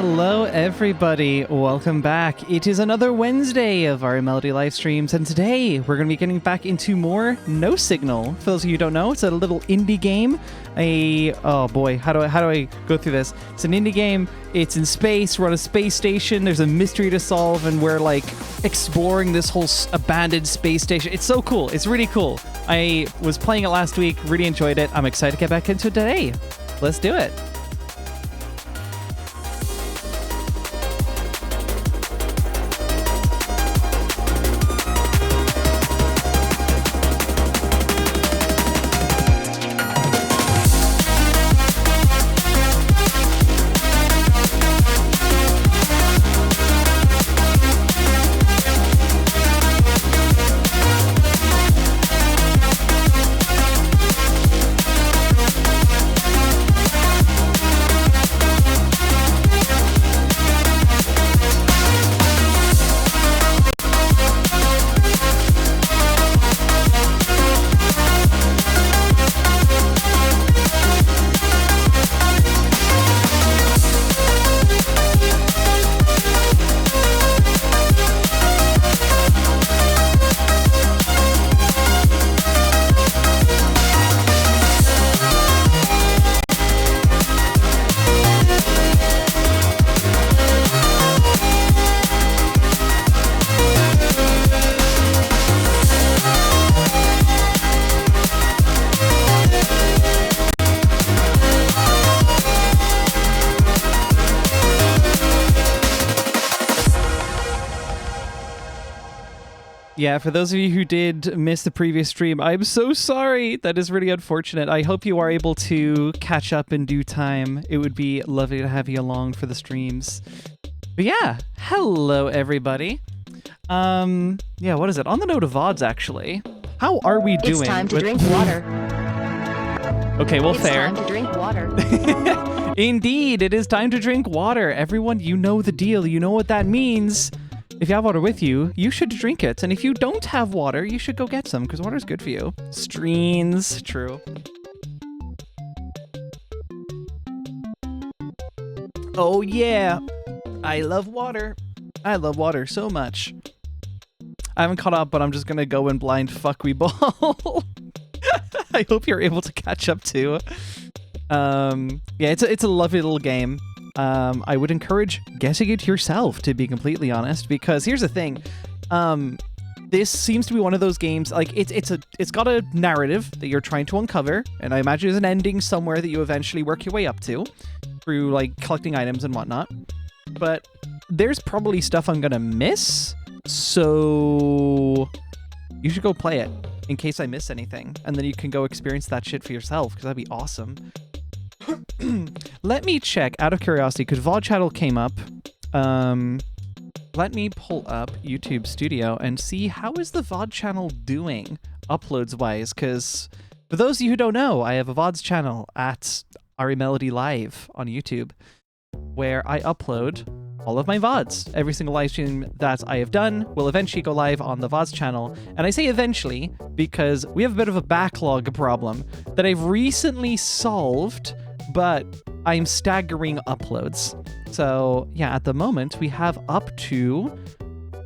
Hello everybody, welcome back. It is another Wednesday of our Melody live streams, and today we're going to be getting back into more No Signal. For those of you who don't know, it's a little indie game. Oh boy, how do I go through this? It's an indie game, it's in space, we're on a space station, there's a mystery to solve, and we're like exploring this whole abandoned space station. It's so cool, it's really cool. I was playing it last week, really enjoyed it. I'm excited to get back into it today. Let's do it. Yeah, for those of you who did miss the previous stream, I'm so sorry. That is really unfortunate. I hope you are able to catch up in due time. It would be lovely to have you along for the streams. But yeah, hello everybody. Yeah, what is it? On the note of VODs, actually. How are we doing? It's time to drink water. Okay, well, fair. It's time to drink water. Indeed, it is time to drink water. Everyone, you know the deal. You know what that means. If you have water with you, you should drink it. And if you don't have water, you should go get some, because water's good for you. Streams, true. Oh yeah, I love water. I love water so much. I haven't caught up, but I'm just gonna go in blind fuck we ball. I hope you're able to catch up too. Yeah, it's a lovely little game. I would encourage getting it yourself, to be completely honest, because here's the thing. This seems to be one of those games, like, it's got a narrative that you're trying to uncover, and I imagine there's an ending somewhere that you eventually work your way up to through, like, collecting items and whatnot. But there's probably stuff I'm gonna miss, so you should go play it in case I miss anything, and then you can go experience that shit for yourself, because that'd be awesome. Let me check, out of curiosity, because VOD channel came up. Let me pull up YouTube Studio and see how is the VOD channel doing uploads-wise, because for those of you who don't know, I have a VODs channel at Ari Melody Live on YouTube, where I upload all of my VODs. Every single live stream that I have done will eventually go live on the VODs channel. And I say eventually because we have a bit of a backlog problem that I've recently solved, but I'm staggering uploads. So yeah, at the moment we have up to,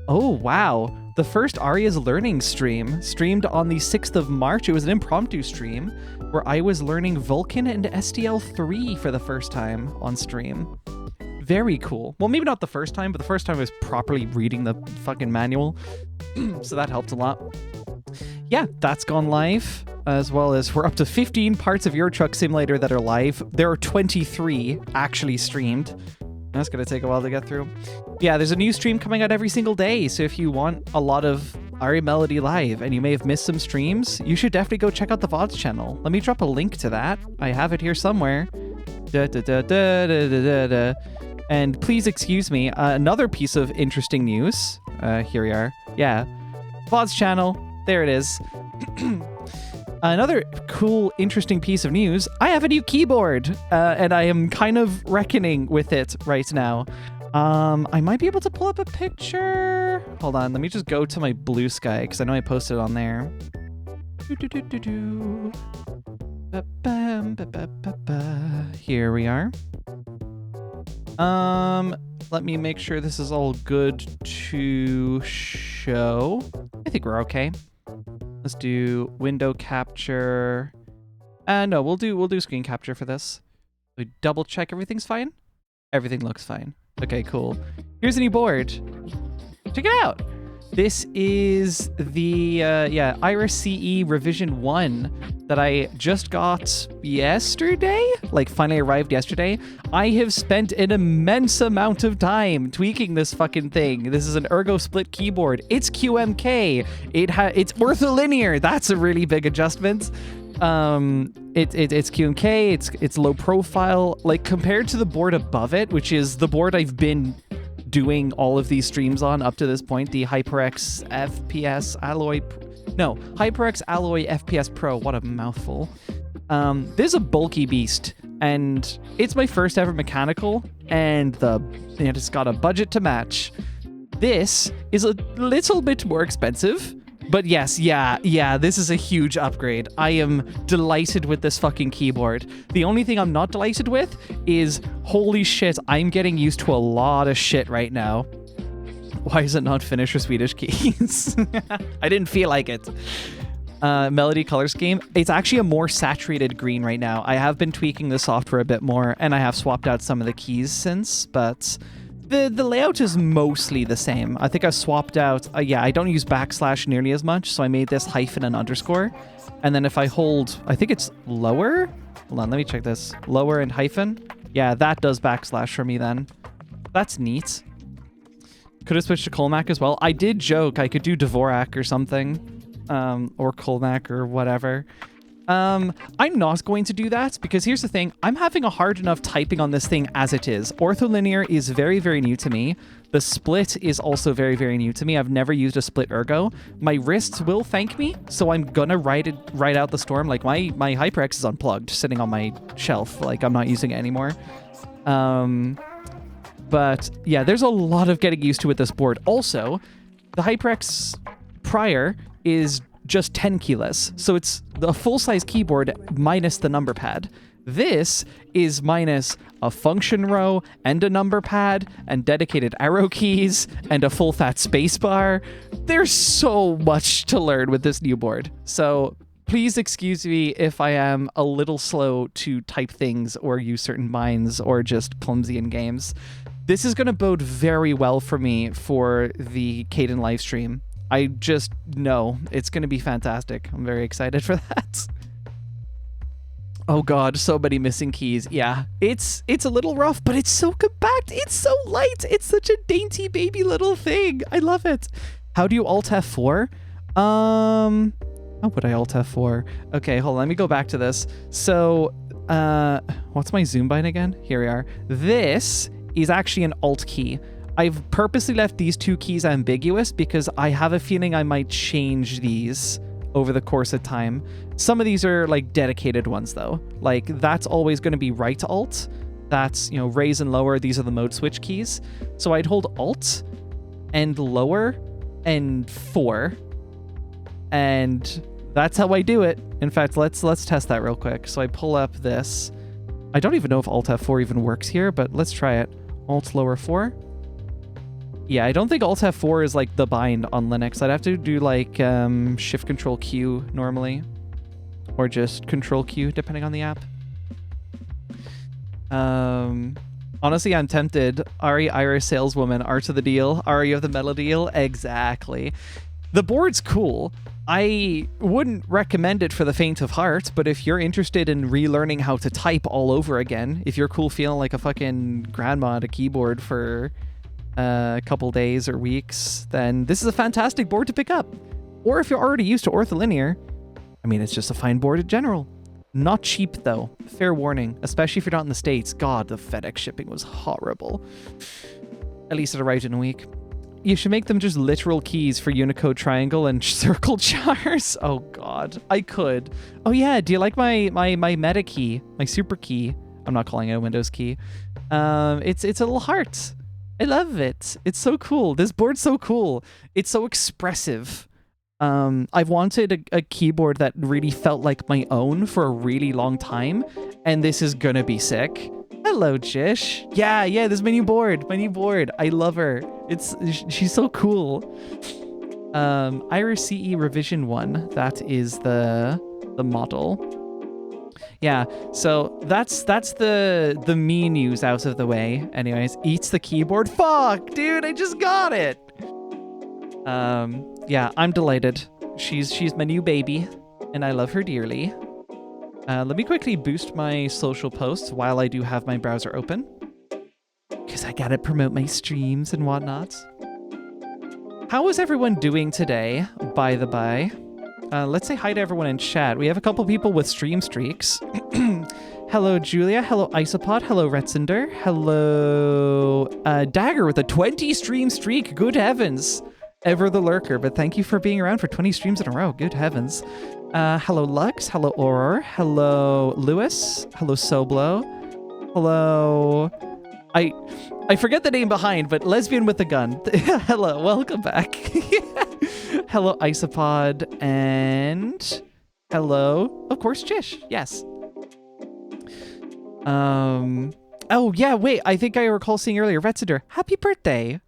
oh wow, the first Aria's Learning stream streamed on the 6th of March. It was an impromptu stream where I was learning Vulkan and SDL3 for the first time on stream. Very cool. Well, maybe not the first time, but the first time I was properly reading the fucking manual. So that helped a lot. Yeah, that's gone live, as well as we're up to 15 parts of Euro Truck Simulator that are live. There are 23 actually streamed. That's going to take a while to get through. Yeah, there's a new stream coming out every single day, so if you want a lot of Ari Melody Live and you may have missed some streams, you should definitely go check out the VODs channel. Let me drop a link to that. I have it here somewhere. And please excuse me, another piece of interesting news. Here we are. Yeah, VODs channel. There it is. Another cool, interesting piece of news. I have a new keyboard, and I am kind of reckoning with it right now. I might be able to pull up a picture. Hold on, let me just go to my Blue Sky, because I know I posted it on there. Here we are. Let me make sure this is all good to show. I think we're okay. Let's do window capture. No, we'll do screen capture for this. We double check everything's fine. Everything looks fine. Okay, cool. Here's a new board. Check it out. This is the Iris CE revision 1 that I just got yesterday, like finally arrived yesterday. I have spent an immense amount of time tweaking this fucking thing. This is an ergo split keyboard. It's QMK. It's ortholinear. That's a really big adjustment. It's QMK. It's low profile. Like compared to the board above it, which is the board I've been doing all of these streams on up to this point, the HyperX Alloy FPS Pro. What a mouthful. This is a bulky beast, and it's my first ever mechanical, and it's got a budget to match. This is a little bit more expensive, but yes, this is a huge upgrade. I am delighted with this fucking keyboard. The only thing I'm not delighted with is, holy shit, I'm getting used to a lot of shit right now. Why is it not Finnish or Swedish keys? I didn't feel like it. Melody color scheme. It's actually a more saturated green right now. I have been tweaking the software a bit more, and I have swapped out some of the keys since, but the layout is mostly the same. I think I swapped out, I don't use backslash nearly as much, so I made this hyphen and underscore. And then if I hold, I think it's lower. Hold on, let me check this. Lower and hyphen. Yeah, that does backslash for me then. That's neat. Could have switched to Colmac as well. I did joke I could do Dvorak or something, or Colmac or whatever. I'm not going to do that because here's the thing. I'm having a hard enough typing on this thing as it is. Ortholinear is very, very new to me. The split is also very, very new to me. I've never used a split ergo. My wrists will thank me, so I'm gonna ride out the storm. Like my HyperX is unplugged, sitting on my shelf. Like I'm not using it anymore. But yeah, there's a lot of getting used to with this board. Also, the HyperX prior is just 10 keyless. So it's the full-size keyboard minus the number pad. This is minus a function row and a number pad and dedicated arrow keys and a full-fat spacebar. There's so much to learn with this new board. So please excuse me if I am a little slow to type things or use certain binds or just clumsy in games. This is going to bode very well for me for the Caden livestream. I just know it's going to be fantastic. I'm very excited for that. Oh god, so many missing keys. Yeah, it's a little rough, but it's so compact. It's so light. It's such a dainty baby little thing. I love it. How do you Alt F4? How would I Alt F4? Okay, hold on. Let me go back to this. So, what's my zoom bind again? Here we are. This is actually an Alt key. I've purposely left these two keys ambiguous because I have a feeling I might change these over the course of time. Some of these are like dedicated ones though. Like that's always going to be right Alt. That's, you know, raise and lower. These are the mode switch keys. So I'd hold Alt and lower and 4. And that's how I do it. In fact, let's test that real quick. So I pull up this. I don't even know if Alt F4 even works here, but let's try it. Alt lower 4. Yeah, I don't think Alt F4 is like the bind on Linux. I'd have to do like Shift Control Q normally, or just Control Q depending on the app. Honestly, I'm tempted. Ari Irish saleswoman, art of the deal. Ari of the metal deal. Exactly. The board's cool. I wouldn't recommend it for the faint of heart, but if you're interested in relearning how to type all over again, if you're cool feeling like a fucking grandma at a keyboard for a couple days or weeks, then this is a fantastic board to pick up. Or if you're already used to ortholinear, I mean, it's just a fine board in general. Not cheap though, fair warning, especially if you're not in the States. God, the FedEx shipping was horrible. At least it arrived in a week. You should make them just literal keys for Unicode triangle and circle jars. Oh god, I could. Oh yeah, do you like my meta key, my super key? I'm not calling it a Windows key. It's a little heart. I love it. It's so cool. This board's so cool. It's so expressive. I've wanted a keyboard that really felt like my own for a really long time, and this is gonna be sick. Hello, Jish. Yeah, this is my new board. I love her. She's so cool. Iris CE revision 1. That is the model. Yeah, so that's the me news out of the way. Anyways, eats the keyboard. Fuck, dude, I just got it. Yeah, I'm delighted. She's my new baby, and I love her dearly. Let me quickly boost my social posts while I do have my browser open, because I gotta promote my streams and whatnot. How is everyone doing today, by the by? Let's say hi to everyone in chat. We have a couple people with stream streaks. Hello, Julia. Hello, Isopod. Hello, Retzinder. Hello, Dagger with a 20 stream streak. Good heavens. Ever the lurker, but thank you for being around for 20 streams in a row. Good heavens. Hello, Lux. Hello, Auror. Hello, Lewis. Hello, Soblo. Hello... I forget the name behind, but lesbian with a gun. Hello, welcome back. Hello, Isopod, and hello, of course, Jish. Yes. Oh yeah, wait. I think I recall seeing earlier. Retzinder, happy birthday!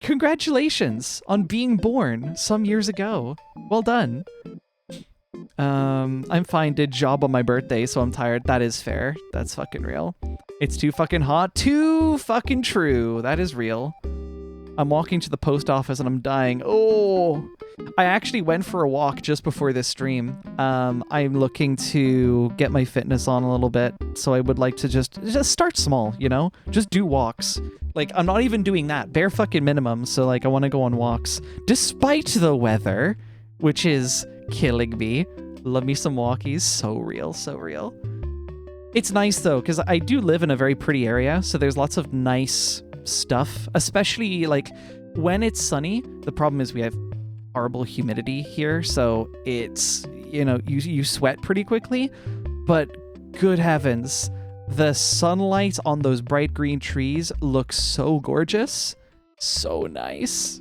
Congratulations on being born some years ago. Well done. I'm fine. Did job on my birthday, so I'm tired. That is fair. That's fucking real. It's too fucking hot. Too fucking true. That is real. I'm walking to the post office and I'm dying. Oh, I actually went for a walk just before this stream. I'm looking to get my fitness on a little bit, so I would like to just start small, you know? Just do walks. Like, I'm not even doing that. Bare fucking minimum, so like I want to go on walks. Despite the weather, which is killing me. Love me some walkies. So real, so real. It's nice though, because I do live in a very pretty area, so there's lots of nice stuff, especially like when it's sunny. The problem is we have horrible humidity here, so it's, you know, you sweat pretty quickly, but good heavens, the sunlight on those bright green trees looks so gorgeous. So nice.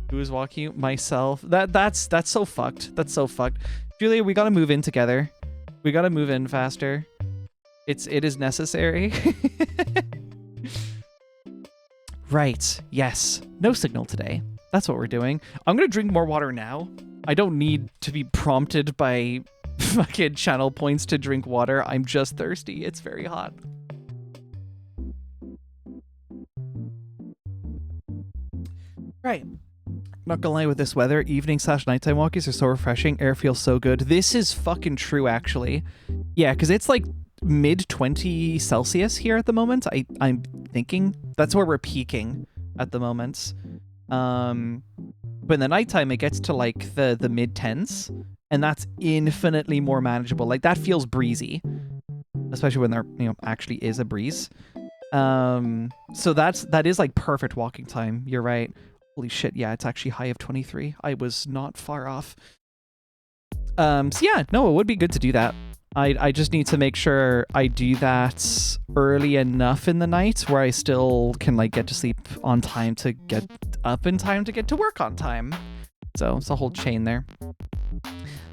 Who is walking? Myself. That's so fucked. That's so fucked. Julia, we gotta move in together. We gotta move in faster. It is necessary. Right. Yes. No signal today. That's what we're doing. I'm gonna drink more water now. I don't need to be prompted by fucking channel points to drink water. I'm just thirsty. It's very hot. Right. Not gonna lie, with this weather, evening/nighttime walkies are so refreshing. Air feels so good. This is fucking true, actually. Yeah, because it's like mid 20 Celsius here at the moment. I'm thinking that's where we're peaking at the moment. But in the nighttime it gets to like the mid 10s, and that's infinitely more manageable. Like that feels breezy, especially when there, you know, actually is a breeze. So that is like perfect walking time. You're right. Holy shit, yeah, it's actually high of 23. I was not far off. So yeah, no, it would be good to do that. I just need to make sure I do that early enough in the night where I still can like get to sleep on time to get up in time to get to work on time. So it's a whole chain there.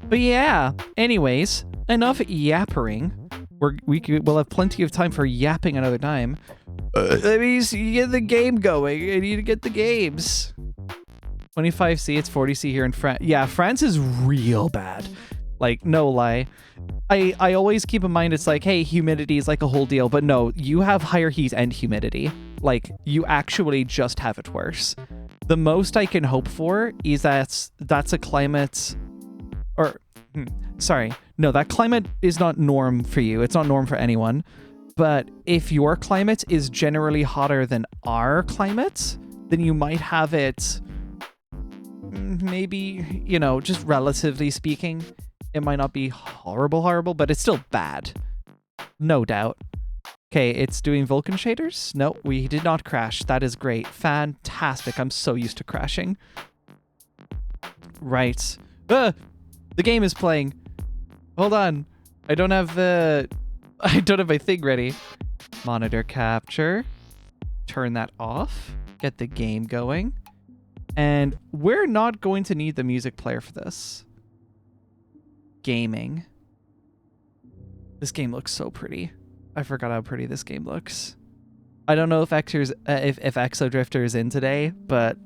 But yeah, anyways, enough yappering. We'll have plenty of time for yapping another time. That means you get the game going. I need to get the games. 25C, it's 40C here in France. Yeah, France is real bad. Like, no lie. I always keep in mind it's like, hey, humidity is like a whole deal. But no, you have higher heat and humidity. Like, you actually just have it worse. The most I can hope for is that's a climate... Or, sorry. No, that climate is not norm for you. It's not norm for anyone. But if your climate is generally hotter than our climate, then you might have it... Maybe, you know, just relatively speaking, it might not be horrible, but it's still bad. No doubt. Okay, it's doing Vulkan shaders? No, we did not crash. That is great. Fantastic. I'm so used to crashing. Right. The game is playing. Hold on. I don't have my thing ready. Monitor capture. Turn that off. Get the game going. And we're not going to need the music player for this. Gaming. This game looks so pretty. I forgot how pretty this game looks. I don't know if if Exodrifter is in today, but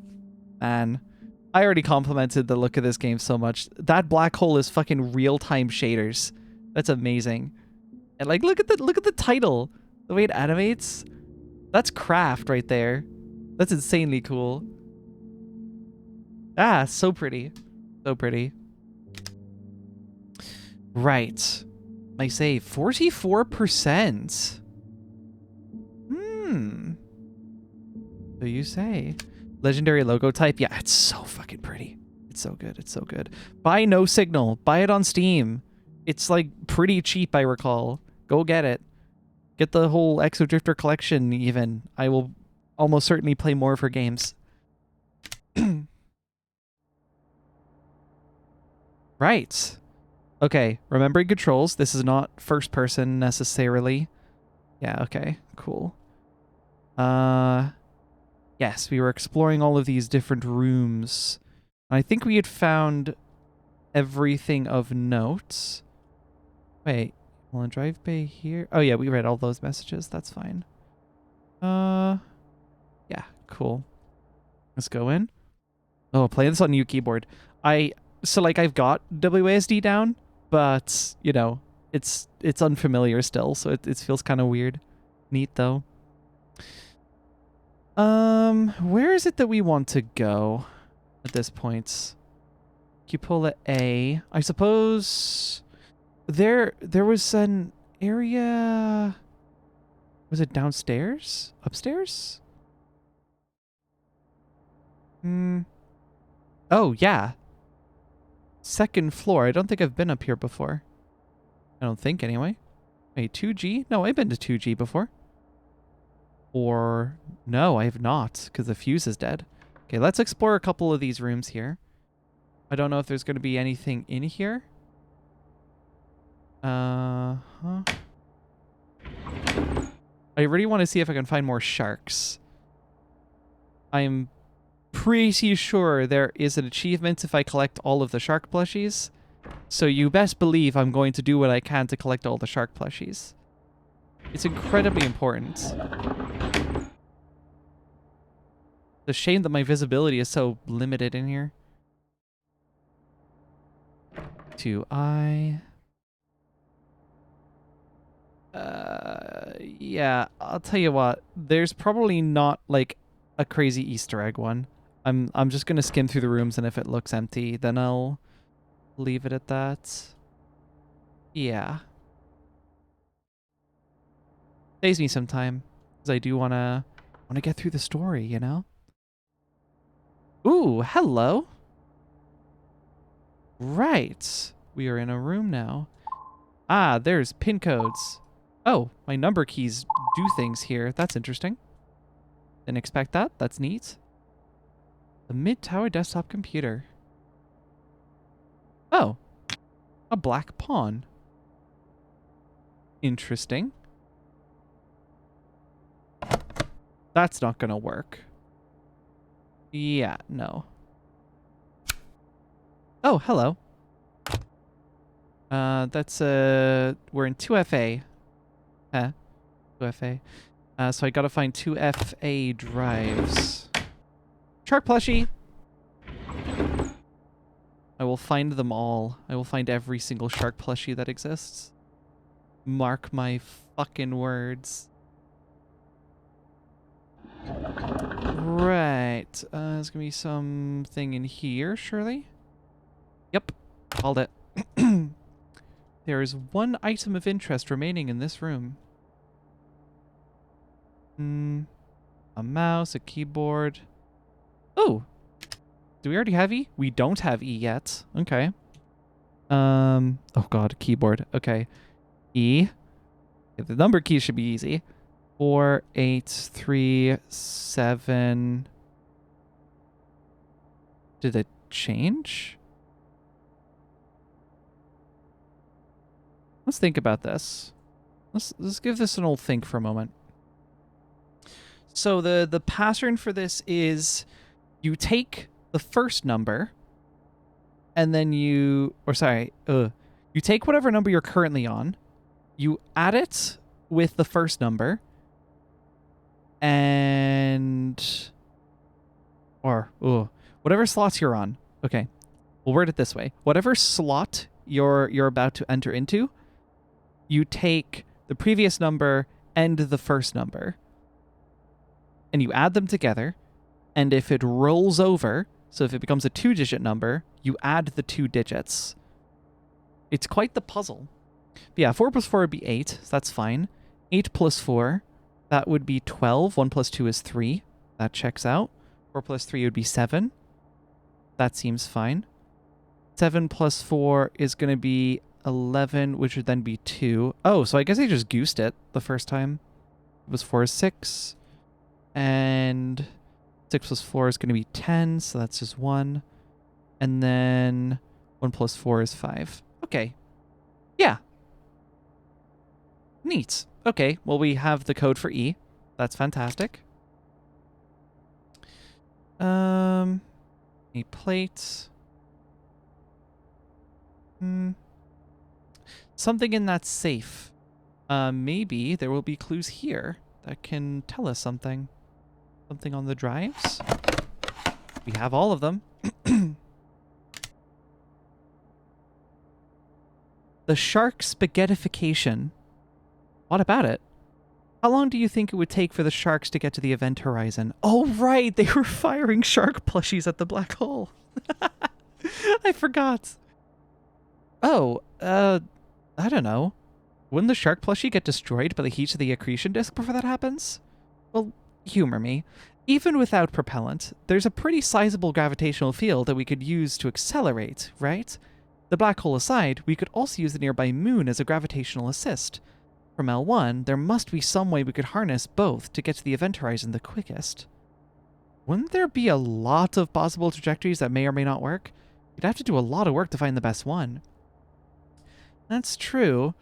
man, I already complimented the look of this game so much. That black hole is fucking real-time shaders. That's amazing. And like, look at the title, the way it animates. That's craft right there. That's insanely cool. Ah, so pretty, so pretty. Right, my save 44%. So you say. Legendary logo type. Yeah, it's so fucking pretty. It's so good. It's so good. Buy No Signal. Buy it on Steam. It's like pretty cheap, I recall. Go get it. Get the whole Exodrifter collection even. I will almost certainly play more of her games. Right. Okay, remembering controls. This is not first person necessarily. Yeah, okay, cool. Yes, we were exploring all of these different rooms. I think we had found everything of note. Wait, well, in drive bay here. Oh yeah, we read all those messages. That's fine. Yeah, cool. Let's go in. Oh, playing this on new keyboard. So like I've got WASD down, but you know, it's unfamiliar still, so it feels kind of weird. Neat though. Where is it that we want to go at this point? Cupola A. I suppose there was an area. Was it downstairs? Upstairs? Oh, yeah. Second floor. I don't think I've been up here before. I don't think anyway. Wait, 2G? No, I've been to 2G before. Or no, I have not, because the fuse is dead. Okay, let's explore a couple of these rooms here. I don't know if there's going to be anything in here. I really want to see if I can find more sharks. I'm pretty sure there is an achievement if I collect all of the shark plushies. So you best believe I'm going to do what I can to collect all the shark plushies. It's incredibly important. It's a shame that my visibility is so limited in here. 2I. Yeah, I'll tell you what. There's probably not like a crazy Easter egg one. I'm just gonna skim through the rooms, and if it looks empty, then I'll leave it at that. Yeah. Saves me some time, because I do wanna get through the story, you know? Ooh, hello. Right. We are in a room now. Ah, there's pin codes. Oh, my number keys do things here. That's interesting. Didn't expect that. That's neat. The mid-tower desktop computer. Oh. A black pawn. Interesting. That's not gonna work. Yeah, no. Oh, hello. That's, we're in 2FA. 2FA. So I gotta find 2FA drives. Shark plushie! I will find them all. I will find every single shark plushie that exists. Mark my fucking words. Right. There's gonna be something in here, surely? Yep. Called it. There is one item of interest remaining in this room. A mouse, a keyboard. Oh! Do we already have E? We don't have E yet. Okay. Oh god, keyboard. Okay. E. Okay, the number key should be easy. 4, 8, 3, 7. Did it change? Let's think about this. Let's give this an old think for a moment. So the pattern for this is you take the first number and then you take whatever number you're currently on, you add it with the first number. And... Or, whatever slots you're on. Okay. We'll word it this way. Whatever slot you're about to enter into, you take the previous number and the first number, and you add them together, and if it rolls over, so if it becomes a 2-digit number, you add the 2 digits. It's quite the puzzle. But yeah, 4 plus 4 would be 8, so that's fine. 8 plus 4, that would be 12. 1 plus 2 is 3. That checks out. 4 plus 3 would be 7. That seems fine. 7 plus 4 is going to be 11, which would then be 2. Oh, so I guess I just goosed it the first time. It was 4 is 6. And 6 plus 4 is going to be 10, so that's just 1. And then 1 plus 4 is 5. Okay. Yeah. Neat. Okay, well, we have the code for E. That's fantastic. A plate. Something in that safe. Maybe there will be clues here that can tell us something. Something on the drives. We have all of them. The shark spaghettification. What about it? How long do you think it would take for the sharks to get to the event horizon? Oh, right. They were firing shark plushies at the black hole. I forgot. Oh, I don't know. Wouldn't the shark plushie get destroyed by the heat of the accretion disk before that happens? Well, humor me. Even without propellant, there's a pretty sizable gravitational field that we could use to accelerate, right? The black hole aside, we could also use the nearby moon as a gravitational assist. From L1, there must be some way we could harness both to get to the event horizon the quickest. Wouldn't there be a lot of possible trajectories that may or may not work? You'd have to do a lot of work to find the best one. That's true.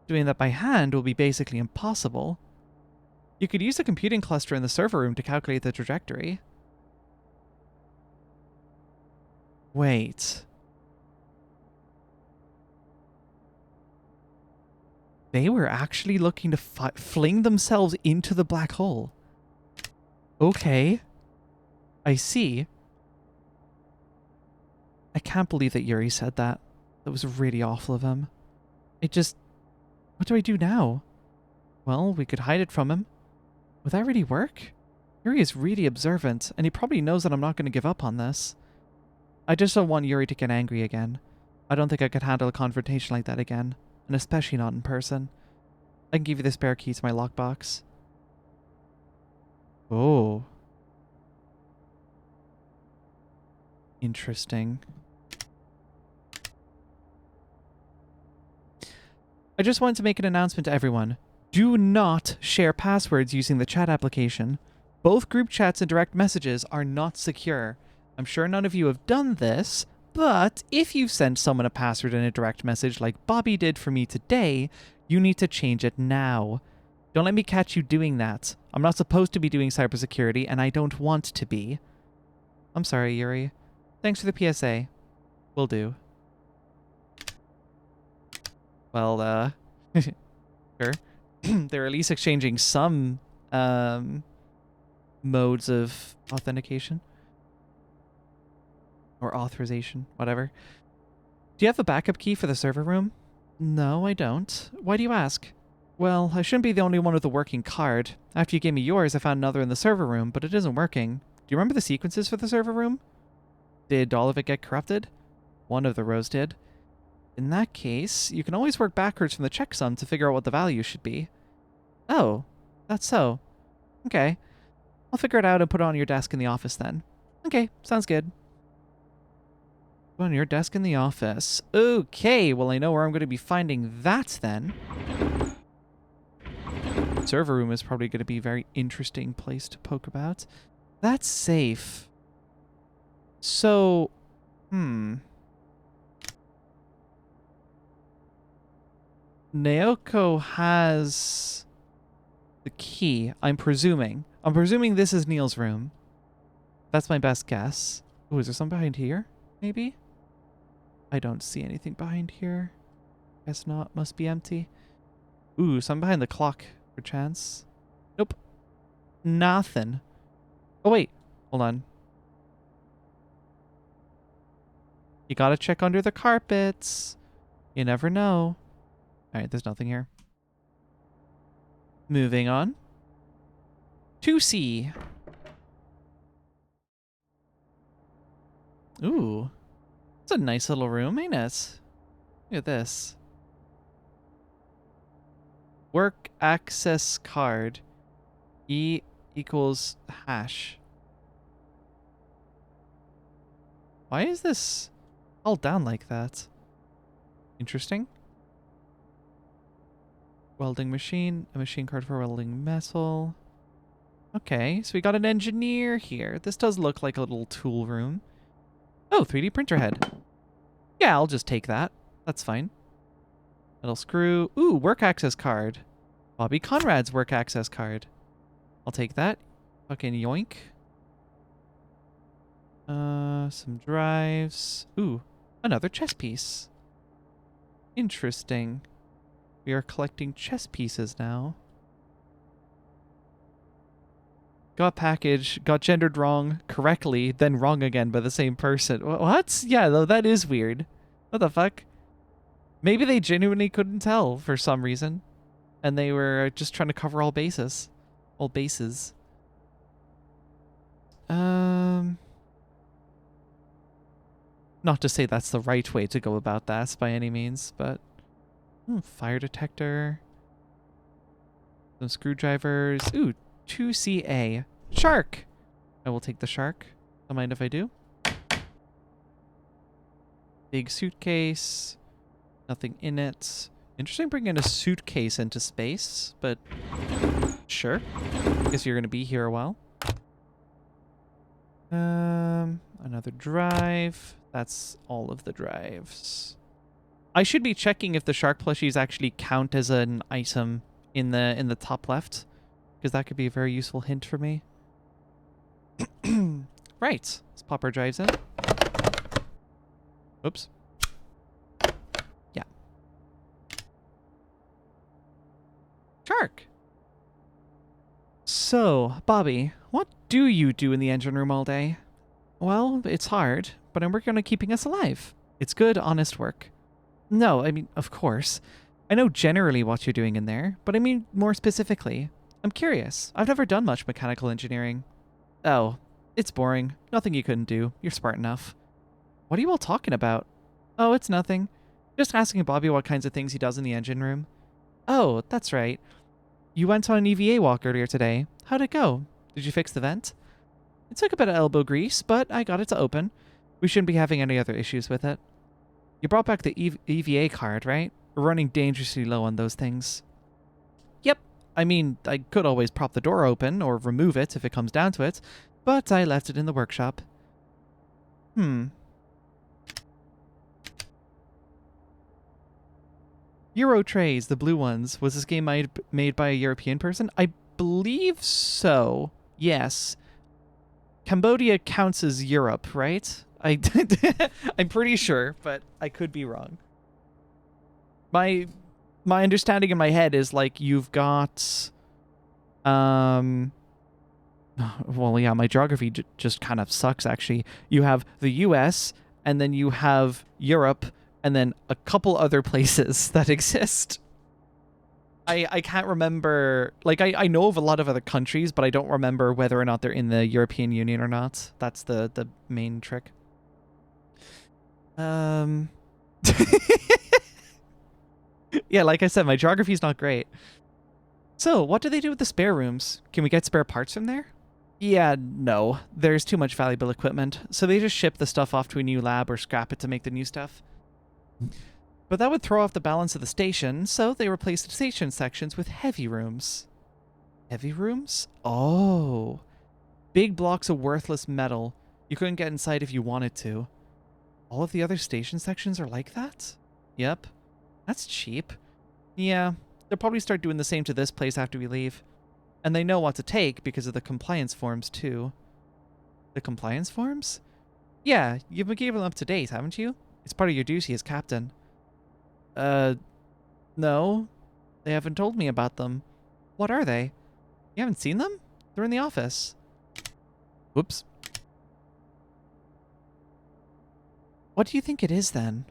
Doing that by hand will be basically impossible. You could use a computing cluster in the server room to calculate the trajectory. Wait. They were actually looking to fling themselves into the black hole. Okay. I see. I can't believe that Yuri said that. That was really awful of him. What do I do now? Well, we could hide it from him. Would that really work? Yuri is really observant, and he probably knows that I'm not going to give up on this. I just don't want Yuri to get angry again. I don't think I could handle a confrontation like that again, and especially not in person. I can give you the spare key to my lockbox. Oh. Interesting. I just wanted to make an announcement to everyone. Do not share passwords using the chat application. Both group chats and direct messages are not secure. I'm sure none of you have done this, but if you've sent someone a password in a direct message like Bobby did for me today, you need to change it now. Don't let me catch you doing that. I'm not supposed to be doing cybersecurity, and I don't want to be. I'm sorry, Yuri. Thanks for the PSA. Will do. Well, sure. They're at least exchanging some modes of authentication. Or authorization, whatever. Do you have a backup key for the server room? No, I don't. Why do you ask? Well, I shouldn't be the only one with a working card. After you gave me yours, I found another in the server room, but it isn't working. Do you remember the sequences for the server room? Did all of it get corrupted? One of the rows did. In that case, you can always work backwards from the checksum to figure out what the value should be. Oh, that's so. Okay. I'll figure it out and put it on your desk in the office then. Okay, sounds good. Put it on your desk in the office. Okay, well I know where I'm going to be finding that then. Server room is probably going to be a very interesting place to poke about. That's safe. So, Naoko has the key, I'm presuming. I'm presuming this is Neil's room. That's my best guess. Oh, is there something behind here? Maybe? I don't see anything behind here. Guess not. Must be empty. Ooh, something behind the clock, perchance. Nope. Nothing. Oh, wait. Hold on. You gotta check under the carpets. You never know. Alright, there's nothing here. Moving on. 2C. Ooh. It's a nice little room, ain't it? Look at this. Work access card. E equals hash. Why is this all down like that? Interesting. Welding machine. A machine card for welding metal. Okay, so we got an engineer here. This does look like a little tool room. Oh, 3D printer head. Yeah, I'll just take that. That's fine. Metal screw. Ooh, work access card. Bobby Conrad's work access card. I'll take that. Fucking yoink. Some drives. Ooh, another chess piece. Interesting. We are collecting chess pieces now. Got package, got gendered wrong correctly, then wrong again by the same person. What? Yeah, though, that is weird. What the fuck? Maybe they genuinely couldn't tell for some reason. And they were just trying to cover all bases. All bases. Not to say that's the right way to go about that by any means, but... fire detector. Some screwdrivers. Ooh, 2CA. Shark! I will take the shark. Don't mind if I do. Big suitcase. Nothing in it. Interesting bringing a suitcase into space, but sure. Guess you're going to be here a while. Another drive. That's all of the drives. I should be checking if the shark plushies actually count as an item in the top left, because that could be a very useful hint for me. Right. Let's pop our drives in. Oops. Yeah. Shark. So, Bobby, what do you do in the engine room all day? Well, it's hard, but I'm working on keeping us alive. It's good, honest work. No, I mean, of course. I know generally what you're doing in there, but I mean more specifically. I'm curious. I've never done much mechanical engineering. Oh, it's boring. Nothing you couldn't do. You're smart enough. What are you all talking about? Oh, it's nothing. Just asking Bobby what kinds of things he does in the engine room. Oh, that's right. You went on an EVA walk earlier today. How'd it go? Did you fix the vent? It took a bit of elbow grease, but I got it to open. We shouldn't be having any other issues with it. You brought back the EVA card, right? We're running dangerously low on those things. Yep. I mean, I could always prop the door open or remove it if it comes down to it, but I left it in the workshop. Euro trays, the blue ones. Was this game made by a European person? I believe so. Yes. Cambodia counts as Europe, right? I'm pretty sure, but I could be wrong. My understanding in my head is like you've got well, yeah, my geography just kind of sucks actually. You have the US and then you have Europe and then a couple other places that exist. I can't remember, like I know of a lot of other countries, but I don't remember whether or not they're in the European Union or not. That's the main trick. Yeah, like I said, my geography's not great. So, what do they do with the spare rooms? Can we get spare parts from there? Yeah, no. There's too much valuable equipment, so they just ship the stuff off to a new lab or scrap it to make the new stuff. But that would throw off the balance of the station, so they replaced the station sections with heavy rooms. Heavy rooms? Oh. Big blocks of worthless metal. You couldn't get inside if you wanted to. All of the other station sections are like that? Yep. That's cheap. Yeah, they'll probably start doing the same to this place after we leave. And they know what to take because of the compliance forms, too. The compliance forms? Yeah, you've been keeping them up to date, haven't you? It's part of your duty as captain. No. They haven't told me about them. What are they? You haven't seen them? They're in the office. Whoops. What do you think it is then?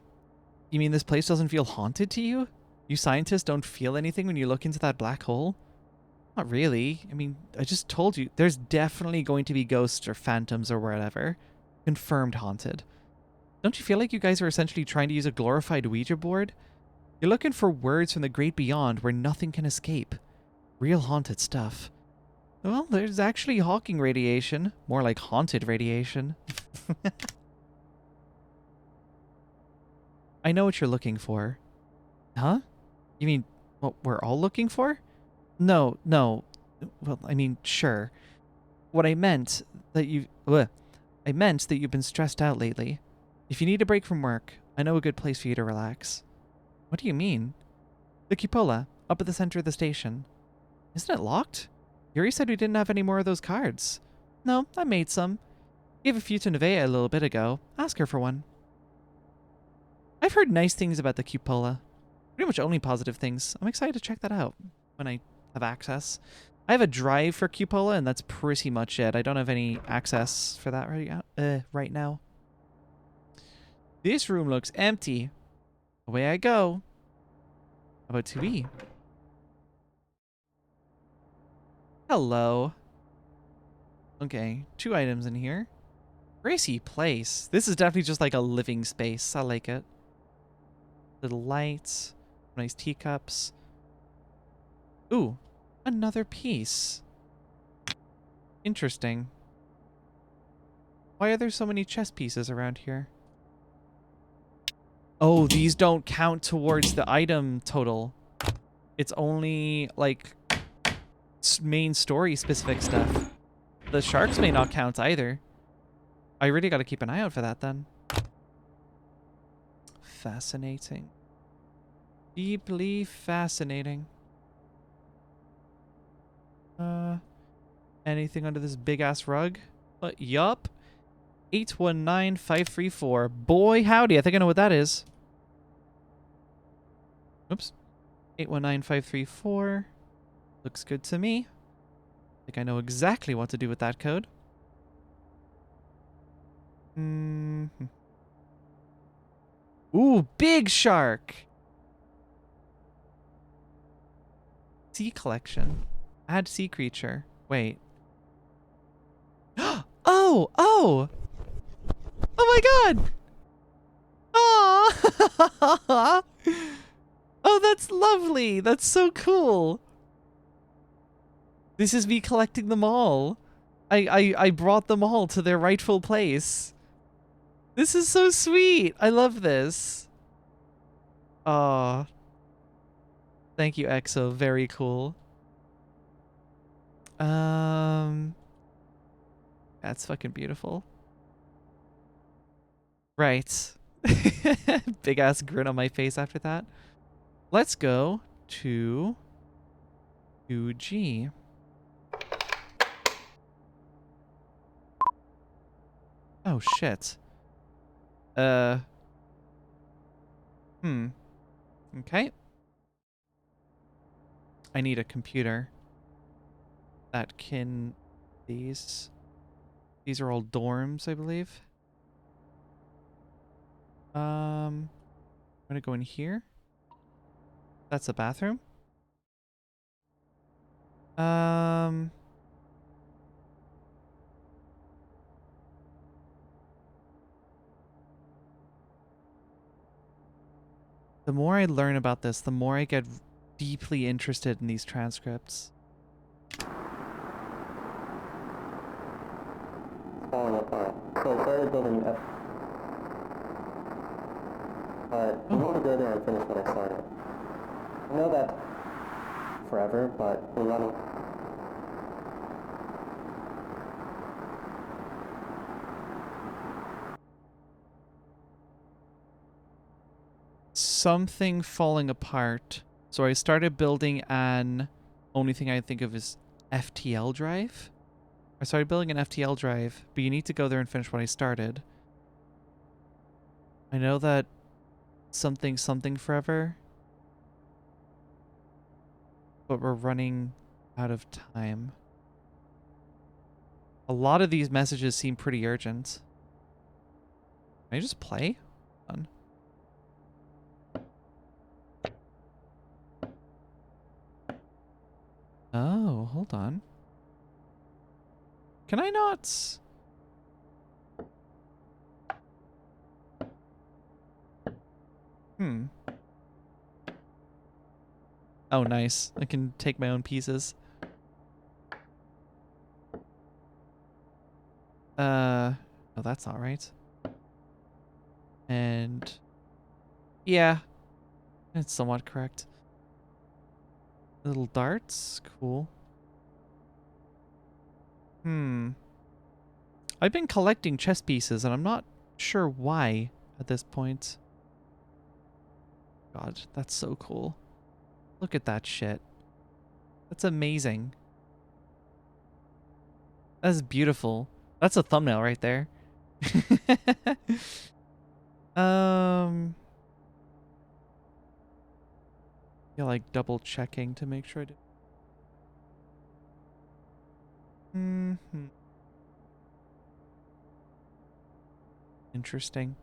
You mean this place doesn't feel haunted to you? You scientists don't feel anything when you look into that black hole? Not really. I mean, I just told you, there's definitely going to be ghosts or phantoms or whatever. Confirmed haunted. Don't you feel like you guys are essentially trying to use a glorified Ouija board? You're looking for words from the great beyond where nothing can escape. Real haunted stuff. Well, there's actually Hawking radiation. More like haunted radiation. I know what you're looking for. Huh? You mean what we're all looking for? No, no. Well, I mean, sure. What I meant that I meant that you've been stressed out lately. If you need a break from work, I know a good place for you to relax. What do you mean? The cupola, up at the center of the station. Isn't it locked? Yuri said we didn't have any more of those cards. No, I made some. Gave a few to Nevaeh a little bit ago. Ask her for one. I've heard nice things about the cupola. Pretty much only positive things. I'm excited to check that out when I have access. I have a drive for cupola, and that's pretty much it. I don't have any access for that right now. This room looks empty. Away I go. How about 2E? Hello. Okay, 2 items in here. Gracie Place. This is definitely just like a living space. I like it. Little lights. Nice teacups. Ooh, another piece. Interesting. Why are there so many chess pieces around here? Oh, these don't count towards the item total. It's only, like, main story specific stuff. The sharks may not count either. I really gotta keep an eye out for that then. Fascinating. Deeply fascinating. Anything under this big ass rug? Yup. 819534. Boy, howdy. I think I know what that is. Oops. 819534. Looks good to me. I think I know exactly what to do with that code. Ooh, big shark. Sea collection. Add sea creature. Wait. Oh! Oh! Oh my god! Aww! Oh, that's lovely! That's so cool! This is me collecting them all. I brought them all to their rightful place. This is so sweet! I love this. Aw. Thank you, EXO. Very cool. That's fucking beautiful. Right. Big ass grin on my face after that. Let's go to 2G. Oh shit. Okay. I need a computer that can... These are all dorms, I believe. I'm gonna go in here. That's a bathroom. The more I learn about this, the more I get deeply interested in these transcripts. Falling apart. So I started building F. But I'm going to go there and finish what I started. I know that forever, but in running. Something falling apart. So I started building an... Only thing I think of is FTL drive. I started building an FTL drive, but you need to go there and finish what I started. I know that something forever. but we're running out of time. A lot of these messages seem pretty urgent. Can I just play? Hold on. Oh, hold on. Can I not? Oh, nice. I can take my own pieces. Oh, that's not right. And yeah, it's somewhat correct. Little darts, cool. I've been collecting chess pieces and I'm not sure why at this point. God, that's so cool. Look at that shit. That's amazing. That's beautiful. That's a thumbnail right there. Yeah, like double checking to make sure I did. Interesting.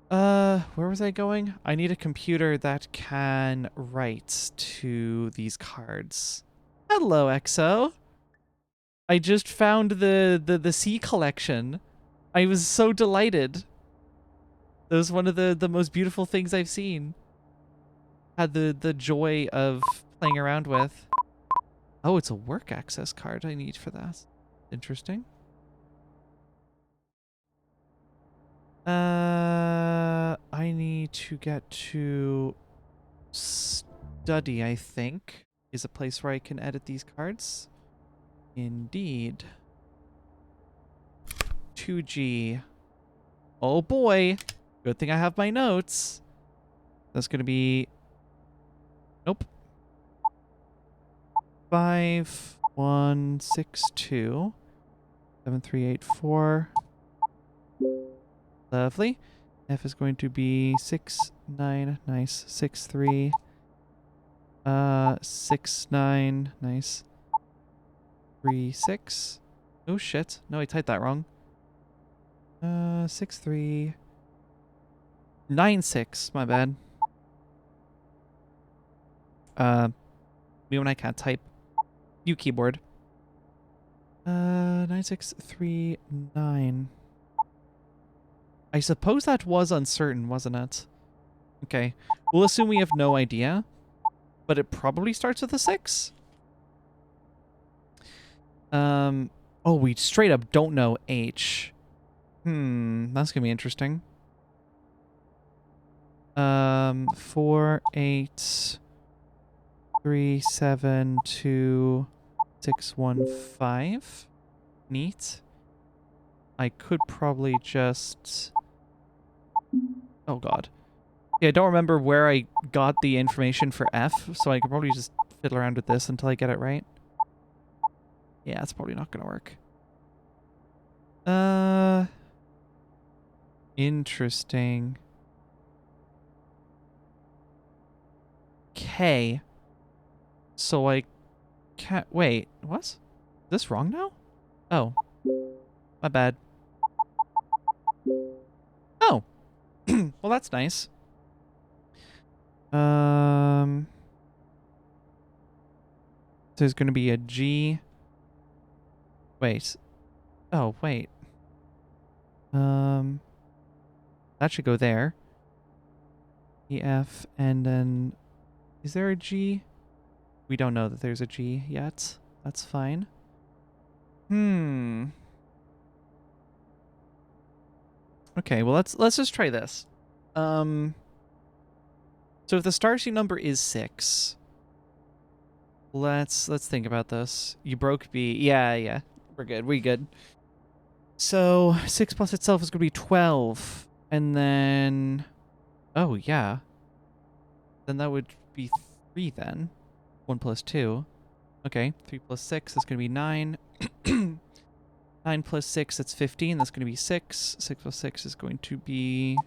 Where was I going? I need a computer that can write to these cards. Hello, EXO. I just found the C collection. I was so delighted. That was one of the most beautiful things I've seen. Had the joy of playing around with. Oh, it's a work access card I need for that. Interesting. I need to get to study, I think, is a place where I can edit these cards. Indeed. 2G. Oh boy. Good thing I have my notes. That's going to be... Nope. 5162 7384. Lovely. F is going to be 69. Nice. 63. 69. Nice. 36. Oh shit. No, I typed that wrong. 63. 96. My bad. Me when I can't type. You keyboard. 9639. I suppose that was uncertain, wasn't it? Okay. We'll assume we have no idea. But it probably starts with a 6. Oh, we straight up don't know H. That's gonna be interesting. 4 8 3 7 2 6 1 5. Neat. I could probably just... Oh god. Yeah, I don't remember where I got the information for F, so I could probably just fiddle around with this until I get it right. Yeah, it's probably not gonna work. Interesting. K. So I can't... Wait, what? Is this wrong now? Oh. My bad. Oh. Well, that's nice. There's going to be a G. Wait. Oh, wait. That should go there. EF, and then... Is there a G? We don't know that there's a G yet. That's fine. Okay, well let's just try this. So if the starseed number is 6, let's think about this. You broke B. Yeah. We're good. We good. So 6 plus itself is going to be 12. And then... Oh, yeah. Then that would be 3 then. 1 plus 2. Okay, 3 plus 6 is going to be 9. 9 plus 6, that's 15. That's going to be 6. 6 plus 6 is going to be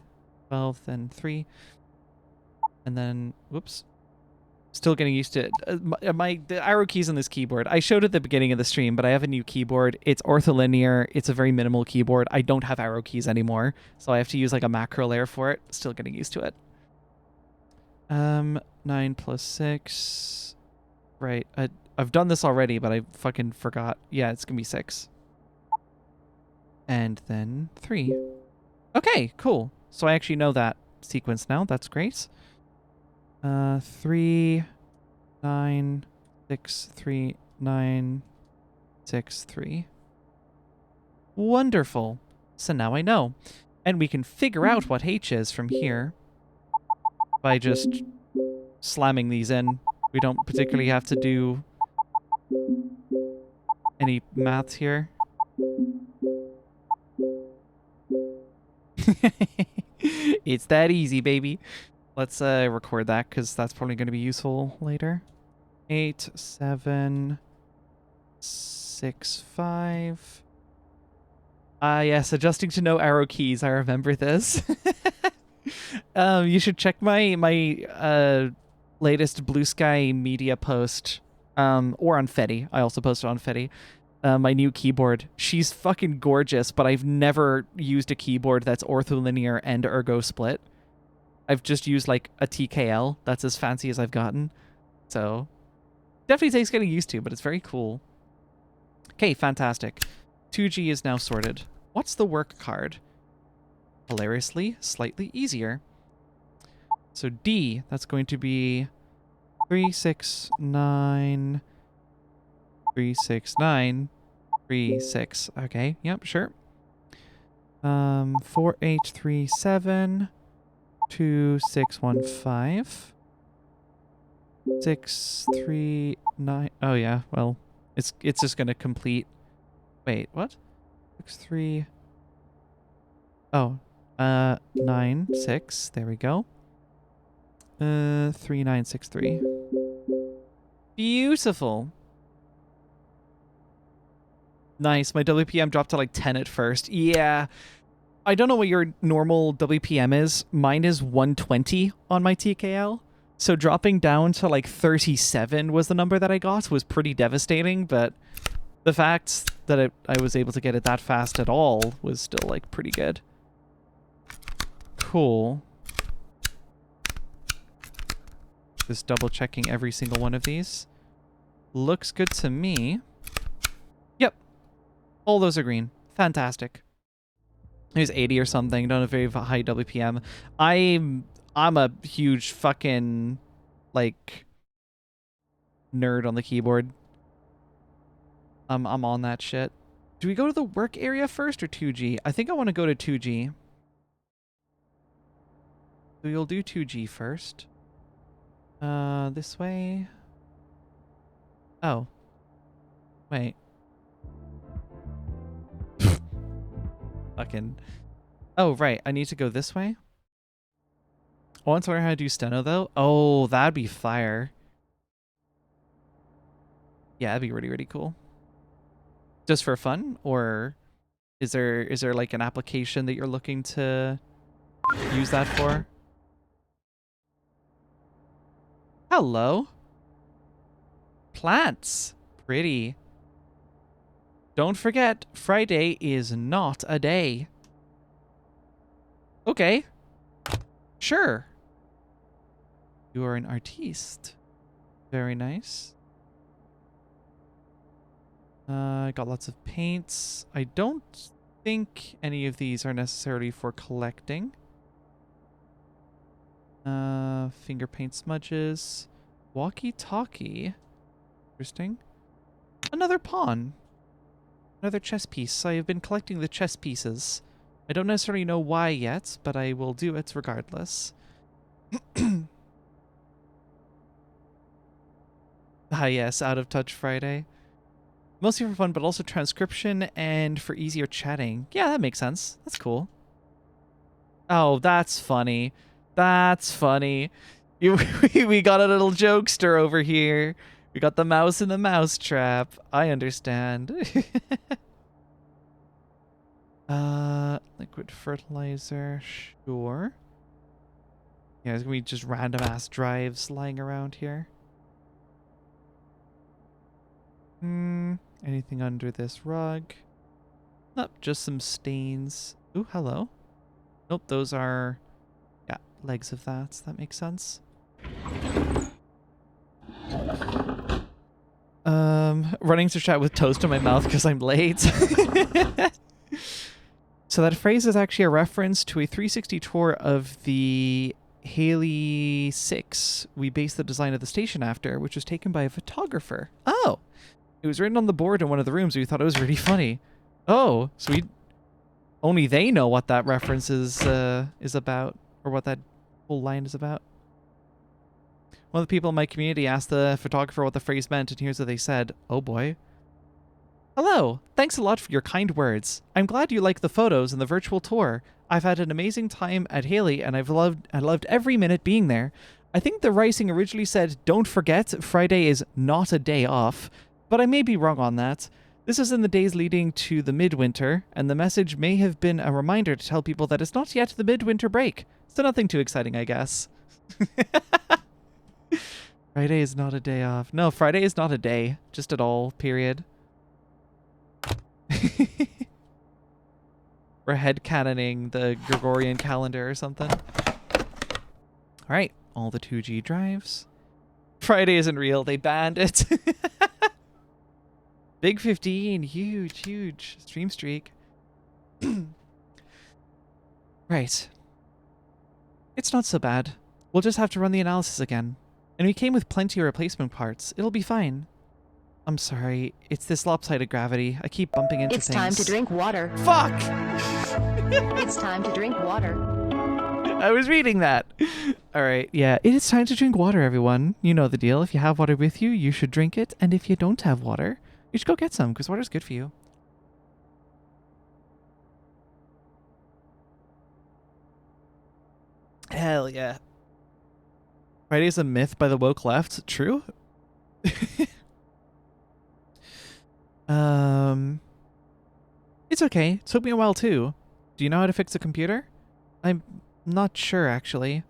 12, then 3. And then, whoops. Still getting used to it. The arrow keys on this keyboard. I showed at the beginning of the stream, but I have a new keyboard. It's ortholinear. It's a very minimal keyboard. I don't have arrow keys anymore, so I have to use like a macro layer for it. Still getting used to it. 9 plus 6. Right. I've done this already, but I fucking forgot. Yeah, it's gonna be 6. And then 3. Okay, cool. So I actually know that sequence now. That's great. 3, 9, 6, 3, 9, 6, 3. Wonderful. So now I know. And we can figure out what H is from here by just slamming these in. We don't particularly have to do any maths here. It's that easy, baby. Let's record that because that's probably going to be useful later. 8, 7, 6, 5. Yes, adjusting to no arrow keys. I remember this. You should check my latest Blue Sky media post, or on Fetty. I also posted on Fetty. My new keyboard. She's fucking gorgeous, but I've never used a keyboard that's ortholinear and ergo split. I've just used like a TKL. That's as fancy as I've gotten. So definitely takes getting used to, but it's very cool. Okay, fantastic. 2G is now sorted. What's the work card? Hilariously, slightly easier. So D, that's going to be 3, 6, 9, 3, 6, 9, 3, 6. Okay, yep, sure. 4, 8, 3, 7, 2, 6, 1, 5, 6, 3, 9. Oh yeah, well, it's just gonna complete. Wait, what? 6, 3. Oh, 9, 6. There we go. 3, 9, 6, 3. Beautiful. Nice. My WPM dropped to like 10 at first. Yeah. I don't know what your normal WPM is. Mine is 120 on my TKL. So dropping down to like 37 was the number that I got was pretty devastating, but the fact that I was able to get it that fast at all was still like pretty good. Cool. Just double checking every single one of these. Looks good to me. Yep. All those are green. Fantastic. It was 80 or something. Don't have very high WPM. I'm a huge fucking like nerd on the keyboard. I'm on that shit. Do we go to the work area first or 2G? I think I want to go to 2G. So we'll do 2G first. This way. Oh. Wait. Fucking. Oh, right. I need to go this way. I want to learn how to do steno, though. Oh, that'd be fire. Yeah, that'd be really, really cool. Just for fun? Or is there like an application that you're looking to use that for? Hello. Plants. Pretty. Don't forget, Friday is not a day. Okay. Sure. You are an artiste. Very nice. Got lots of paints. I don't think any of these are necessarily for collecting. Finger paint smudges. Walkie-talkie. Interesting. Another pawn. Another chess piece. I have been collecting the chess pieces. I don't necessarily know why yet, but I will do it regardless. Ah yes, Out of Touch Friday. Mostly for fun, but also transcription and for easier chatting. Yeah, that makes sense. That's cool. Oh, that's funny. That's funny. We got a little jokester over here. We got the mouse in the mouse trap. I understand. Liquid fertilizer, sure. Yeah, there's gonna be just random ass drives lying around here. Anything under this rug? Nope, just some stains. Ooh, hello. Nope, those are, yeah, legs of that. That makes sense. Running to chat with toast in my mouth because I'm late. So that phrase is actually a reference to a 360 tour of the Haley 6 we based the design of the station after, which was taken by a photographer. Oh! It was written on the board in one of the rooms. We thought it was really funny. Oh, so only they know what that reference is about, or what that whole line is about. One of the people in my community asked the photographer what the phrase meant, and here's what they said. Oh boy. Hello. Thanks a lot for your kind words. I'm glad you like the photos and the virtual tour. I've had an amazing time at Haley, and I loved every minute being there. I think the writing originally said, "Don't forget, Friday is not a day off," but I may be wrong on that. This is in the days leading to the midwinter, and the message may have been a reminder to tell people that it's not yet the midwinter break. So nothing too exciting, I guess. Friday is not a day off. No, Friday is not a day, just at all, period. We're headcanoning the Gregorian calendar or something. Alright, all the 2G drives. Friday isn't real, they banned it. Big 15, huge stream streak. Right. It's not so bad. We'll just have to run the analysis again. And we came with plenty of replacement parts. It'll be fine. I'm sorry. It's this lopsided gravity. I keep bumping into things. It's time to drink water. Fuck! It's time to drink water. I was reading that. Alright, yeah. It is time to drink water, everyone. You know the deal. If you have water with you, you should drink it. And if you don't have water, you should go get some, because water's good for you. Hell yeah. Friday's a myth by the woke left. True? It's okay. It took me a while too. Do you know how to fix a computer? I'm not sure, actually.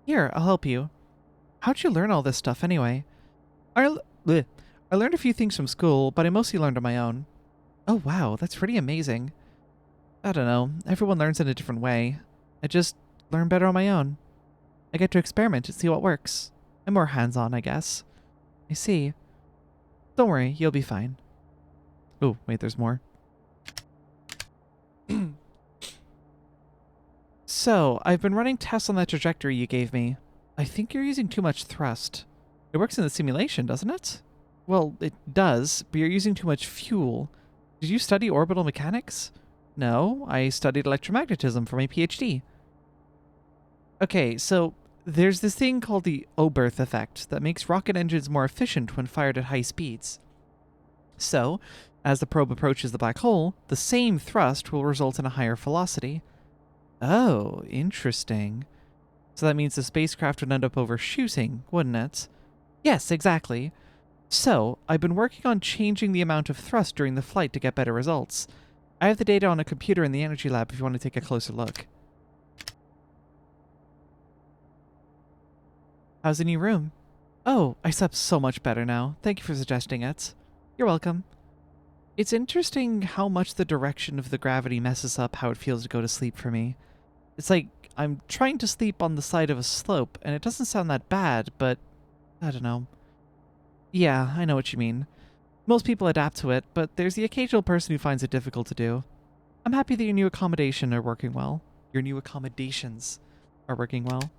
Here, I'll help you. How'd you learn all this stuff anyway? I learned a few things from school, but I mostly learned on my own. Oh wow, that's pretty amazing. I don't know. Everyone learns in a different way. I just learn better on my own. I get to experiment and see what works. I'm more hands-on, I guess. I see. Don't worry, you'll be fine. Oh, wait, there's more. So, I've been running tests on that trajectory you gave me. I think you're using too much thrust. It works in the simulation, doesn't it? Well, it does, but you're using too much fuel. Did you study orbital mechanics? No, I studied electromagnetism for my PhD. Okay, so there's this thing called the Oberth effect that makes rocket engines more efficient when fired at high speeds. So, as the probe approaches the black hole, the same thrust will result in a higher velocity. Oh, interesting. So that means the spacecraft would end up overshooting, wouldn't it? Yes, exactly. So, I've been working on changing the amount of thrust during the flight to get better results. I have the data on a computer in the energy lab if you want to take a closer look. How's the new room? Oh, I slept so much better now. Thank you for suggesting it. You're welcome. It's interesting how much the direction of the gravity messes up how it feels to go to sleep for me. It's like I'm trying to sleep on the side of a slope, and it doesn't sound that bad, but I don't know. Yeah, I know what you mean. Most people adapt to it, but there's the occasional person who finds it difficult to do. I'm happy that your new accommodations are working well. Your new accommodations are working well.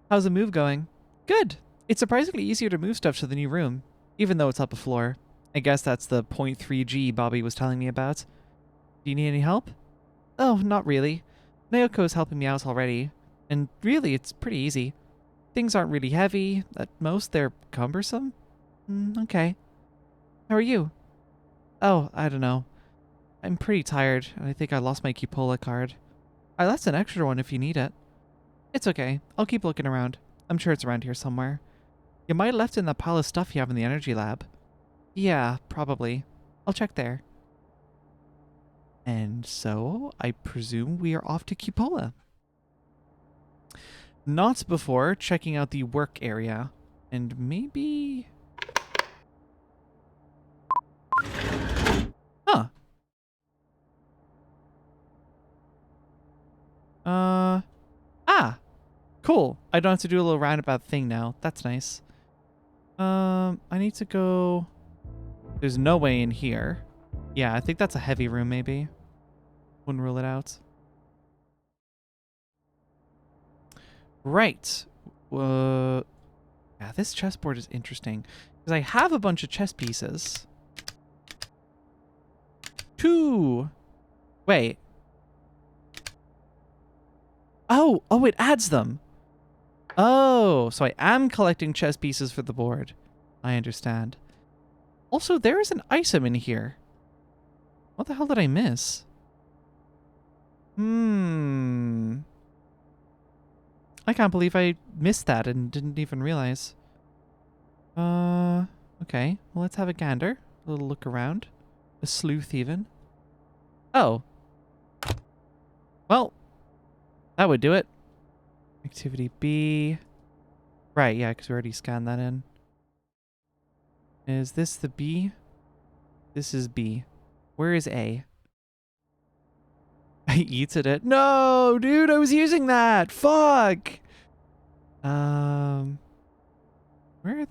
How's the move going? Good. It's surprisingly easier to move stuff to the new room, even though it's up a floor. I guess that's the 0.3G Bobby was telling me about. Do you need any help? Oh, not really. Naoko's helping me out already. And really, it's pretty easy. Things aren't really heavy. At most, they're cumbersome. Okay. How are you? Oh, I don't know. I'm pretty tired, and I think I lost my cupola card. I left an extra one if you need it. It's okay. I'll keep looking around. I'm sure it's around here somewhere. You might have left it in that pile of stuff you have in the energy lab. Yeah, probably. I'll check there. And so, I presume we are off to Cupola. Not before checking out the work area. And maybe... Cool. I don't have to do a little roundabout thing now. That's nice. I need to go... There's no way in here. Yeah, I think that's a heavy room, maybe. Wouldn't rule it out. Right. Yeah, this chessboard is interesting. Because I have a bunch of chess pieces. 2. Wait. Oh, it adds them. Oh, so I am collecting chess pieces for the board. I understand. Also, there is an item in here. What the hell did I miss? I can't believe I missed that and didn't even realize. Okay. Well, let's have a gander. A little look around. A sleuth even. Oh. Well, that would do it. Activity B. Right, yeah, because we already scanned that in. Is this the B? This is B. Where is A? I yeeted it. No, dude, I was using that. Fuck. Where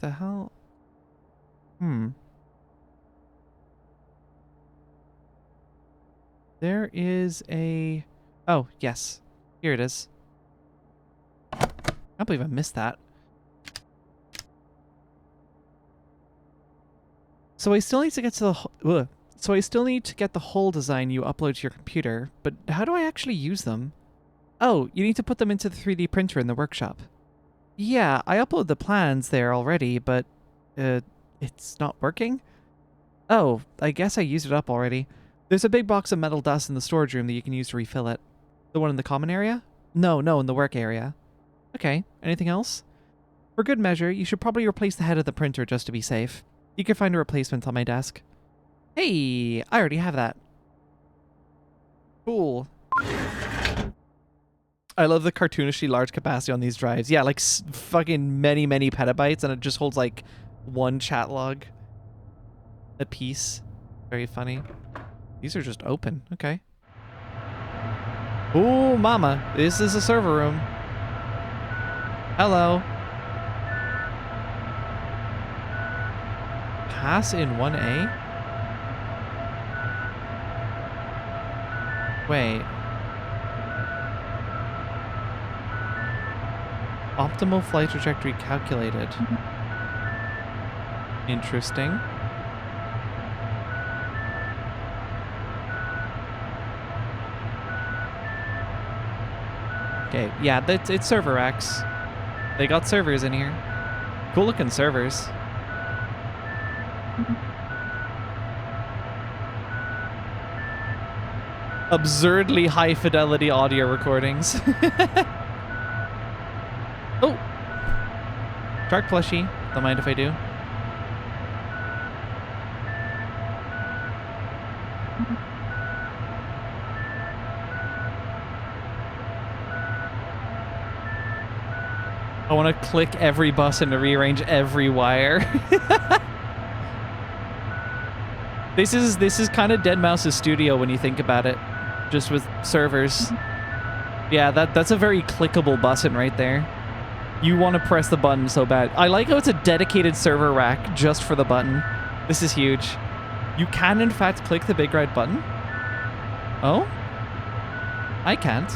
the hell? There is a... Oh, yes. Here it is. I can't believe I missed that. So I still need to get to the... So I still need to get the whole design you upload to your computer, but how do I actually use them? Oh, you need to put them into the 3D printer in the workshop. Yeah, I upload the plans there already, but it's not working? Oh, I guess I used it up already. There's a big box of metal dust in the storage room that you can use to refill it. The one in the common area? No, in the work area. Okay, anything else? For good measure, you should probably replace the head of the printer just to be safe. You can find a replacement on my desk. Hey, I already have that. Cool. I love the cartoonishly large capacity on these drives. Yeah, like fucking many petabytes, and it just holds like one chat log a piece. Very funny. These are just open. Okay. Oh, mama. This is a server room. Hello. Pass in 1A? Wait. Optimal flight trajectory calculated. Interesting. Okay, yeah, it's server racks. They got servers in here. Cool looking servers. Absurdly high fidelity audio recordings. Oh! Shark plushie. Don't mind if I do. I want to click every button to rearrange every wire. This is kind of Deadmau5's studio when you think about it. Just with servers. Yeah, that's a very clickable button right there. You want to press the button so bad. I like how it's a dedicated server rack just for the button. This is huge. You can, in fact, click the big red button. Oh? I can't.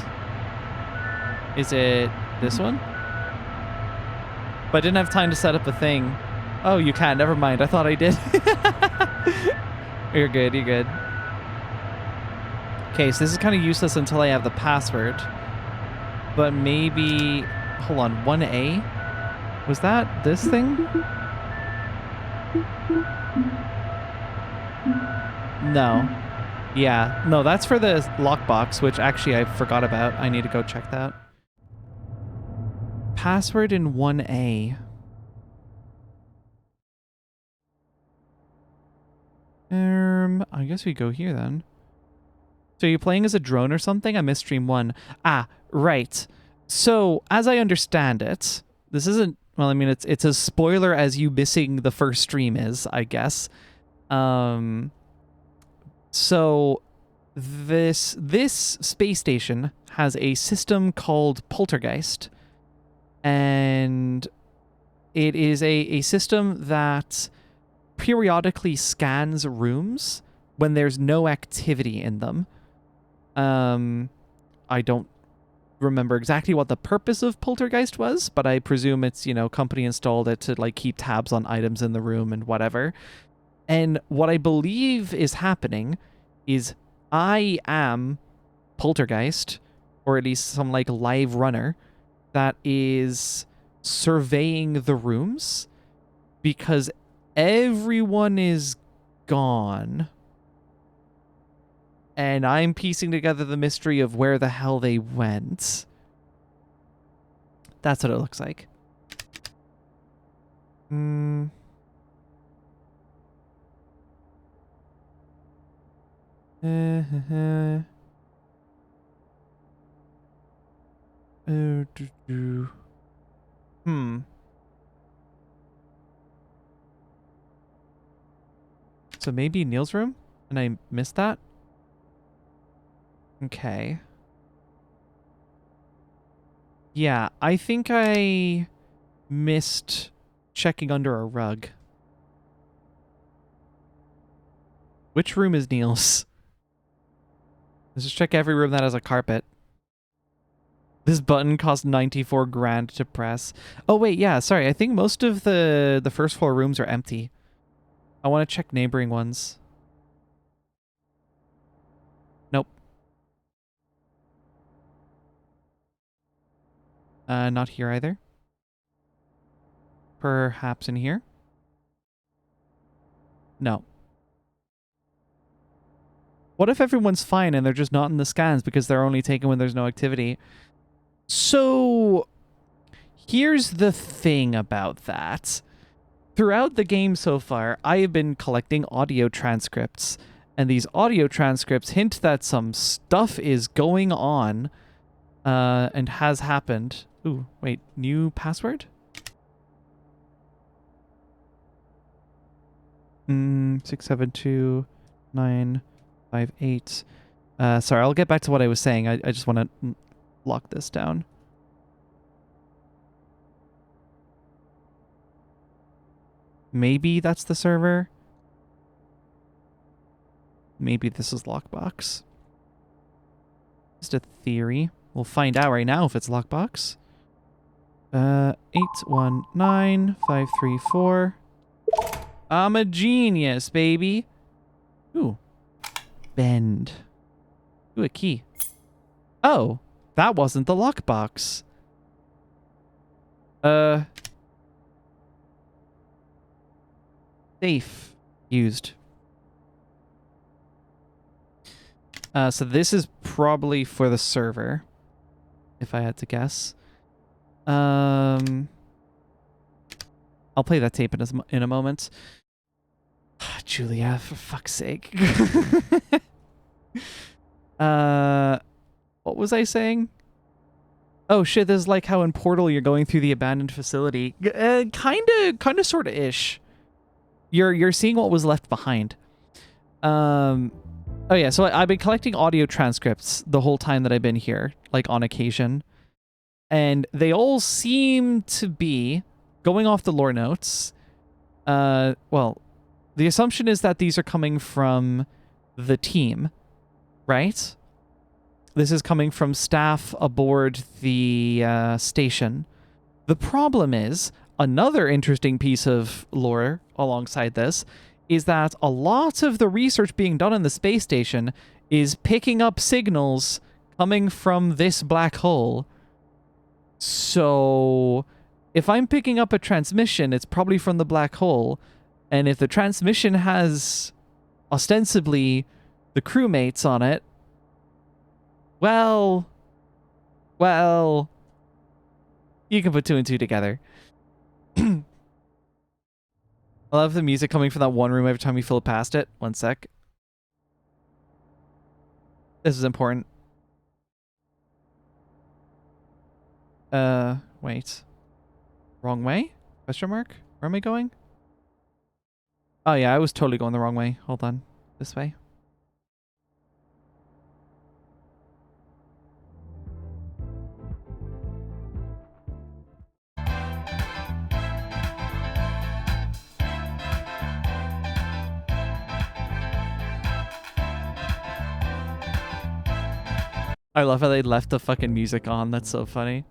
Is it this one? But I didn't have time to set up a thing. Oh, you can. Never mind. I thought I did. You're good. You're good. Okay, so this is kind of useless until I have the password. But maybe... Hold on. 1A? Was that this thing? No. Yeah. No, that's for the lockbox, which actually I forgot about. I need to go check that. Password in 1A. I guess we go here then. So you're playing as a drone or something? I missed stream 1. Ah, right. So, as I understand it, this isn't... Well, I mean, it's as spoiler as you missing the first stream is, I guess. So, this space station has a system called Poltergeist, And it is a system that periodically scans rooms when there's no activity in them. I don't remember exactly what the purpose of Poltergeist was, but I presume it's, you know, company installed it to like keep tabs on items in the room and whatever. And what I believe is happening is I am Poltergeist, or at least some like live runner that is surveying the rooms because everyone is gone. And I'm piecing together the mystery of where the hell they went. That's what it looks like. So maybe Neil's room? And I missed that? Okay. Yeah, I think I missed checking under a rug. Which room is Neil's? Let's just check every room that has a carpet. This button cost 94 grand to press. Oh wait, yeah, sorry. I think most of the first floor rooms are empty. I want to check neighboring ones. Nope. Not here either. Perhaps in here? No. What if everyone's fine and they're just not in the scans because they're only taken when there's no activity? So, here's the thing about that. Throughout the game so far, I have been collecting audio transcripts, and these audio transcripts hint that some stuff is going on, and has happened. Ooh, wait, new password? 672958. Sorry, I'll get back to what I was saying. I just want to lock this down. Maybe that's the server. Maybe this is Lockbox. Just a theory. We'll find out right now if it's Lockbox. 819534. I'm a genius, baby. Ooh. Bend. Ooh, a key. Oh, that wasn't the lockbox. Safe. Used. So this is probably for the server, if I had to guess. I'll play that tape in a moment. Julia, for fuck's sake. What was I saying? Oh shit, this is like how in Portal you're going through the abandoned facility. Kinda sorta ish. You're seeing what was left behind. Oh yeah, so I've been collecting audio transcripts the whole time that I've been here, like on occasion. And they all seem to be, going off the lore notes, well, the assumption is that these are coming from the team, right? This is coming from staff aboard the station. The problem is, another interesting piece of lore alongside this is that a lot of the research being done on the space station is picking up signals coming from this black hole. So if I'm picking up a transmission, it's probably from the black hole. And if the transmission has ostensibly the crewmates on it, well, you can put two and two together. I love the music coming from that one room every time we float past it. One sec. This is important. Wait. Wrong way? Question mark? Where am I going? Oh yeah, I was totally going the wrong way. Hold on. This way. I love how they left the fucking music on. That's so funny.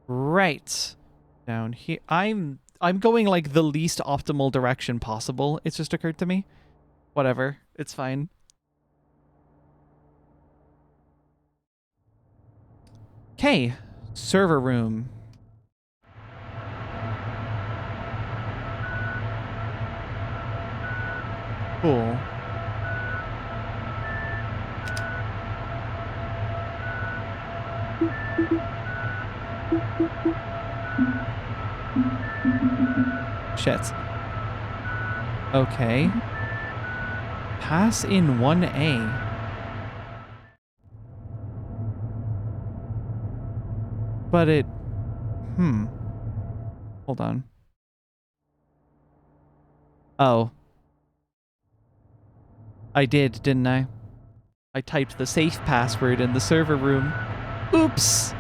Right. Down here. I'm going like the least optimal direction possible. It's just occurred to me. Whatever. It's fine. Okay. Server room. Cool. Shit. Okay. Pass in 1A. But it... Hold on. Oh. I did, didn't I? I typed the safe password in the server room. Oops!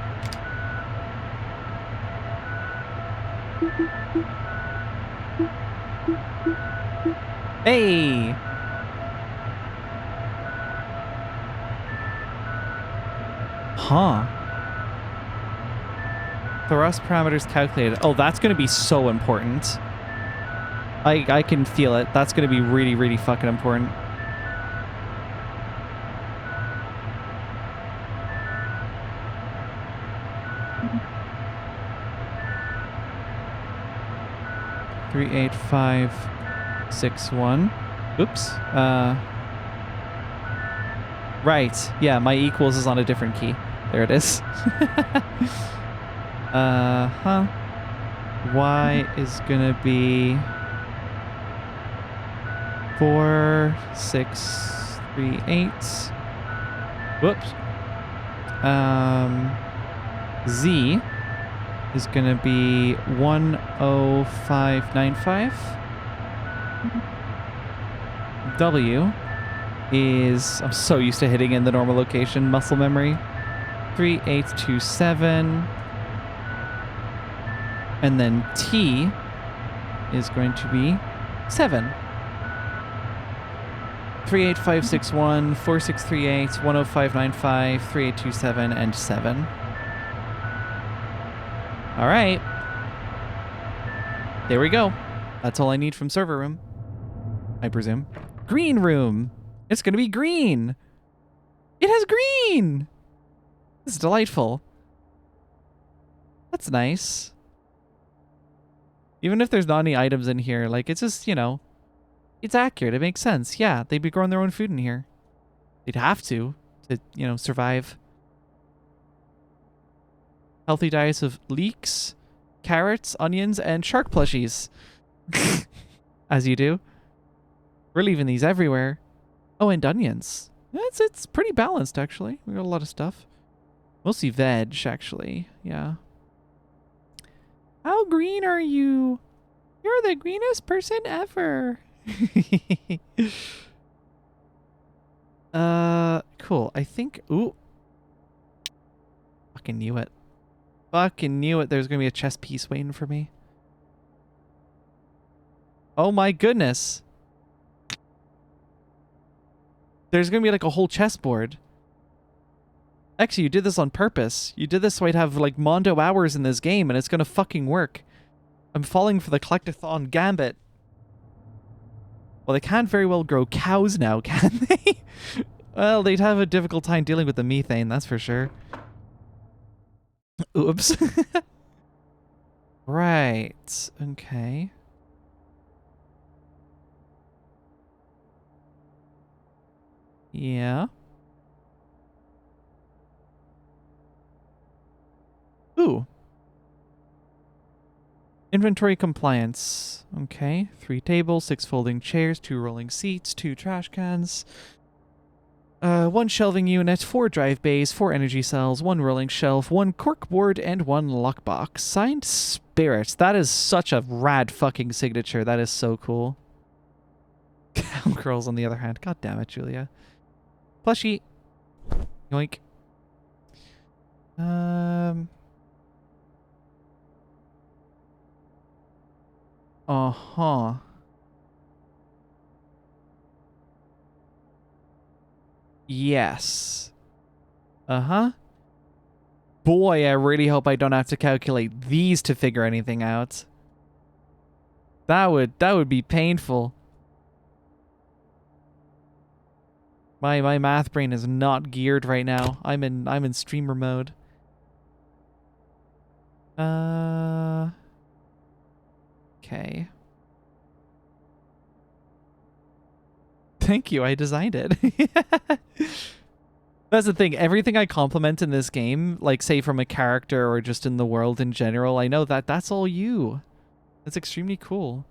Hey! Huh. Thrust parameters calculated. Oh, that's going to be so important. I can feel it. That's going to be really, really fucking important. Three, 8, 5, 6, 1. Oops. Right. Yeah, my equals is on a different key. There it is. Y is gonna be 4, 6, 3, 8. Whoops. Z is gonna be 10595. W is, I'm so used to hitting in the normal location, muscle memory. 3827. And then T is going to be 7. 38561, 4638, 10595, 3827, and 7. All right. There we go. That's all I need from server room, I presume. Green room. It's going to be green. It has green. This is delightful. That's nice. Even if there's not any items in here, like, it's just, you know, it's accurate. It makes sense. Yeah, they'd be growing their own food in here. They'd have to, you know, survive. Healthy diets of leeks, carrots, onions, and shark plushies. As you do. We're leaving these everywhere. Oh, and onions. It's pretty balanced, actually. We got a lot of stuff. Mostly veg, actually. Yeah. How green are you? You're the greenest person ever. Cool. I think... Ooh. Fucking knew it. Fucking knew it. There's gonna be a chess piece waiting for me. Oh my goodness. There's gonna be like a whole chessboard. Actually, you did this on purpose. You did this so I'd have like Mondo hours in this game, and it's gonna fucking work. I'm falling for the Collectathon gambit. Well, they can't very well grow cows now, can they? Well, they'd have a difficult time dealing with the methane, that's for sure. Oops. Right. Okay. Yeah. Ooh. Inventory compliance. Okay. 3 tables, 6 folding chairs, 2 rolling seats, 2 trash cans. 1 shelving unit, 4 drive bays, 4 energy cells, 1 rolling shelf, 1 corkboard, and 1 lockbox. Signed Spirit. That is such a rad fucking signature. That is so cool. Cowgirls on the other hand. God damn it, Julia. Plushie. Yoink. Uh-huh. Yes. Uh-huh. Boy, I really hope I don't have to calculate these to figure anything out. That would be painful. My math brain is not geared right now. I'm in streamer mode. Okay. Thank you. I designed it. That's the thing. Everything I compliment in this game, like say from a character or just in the world in general, I know that that's all you. That's extremely cool.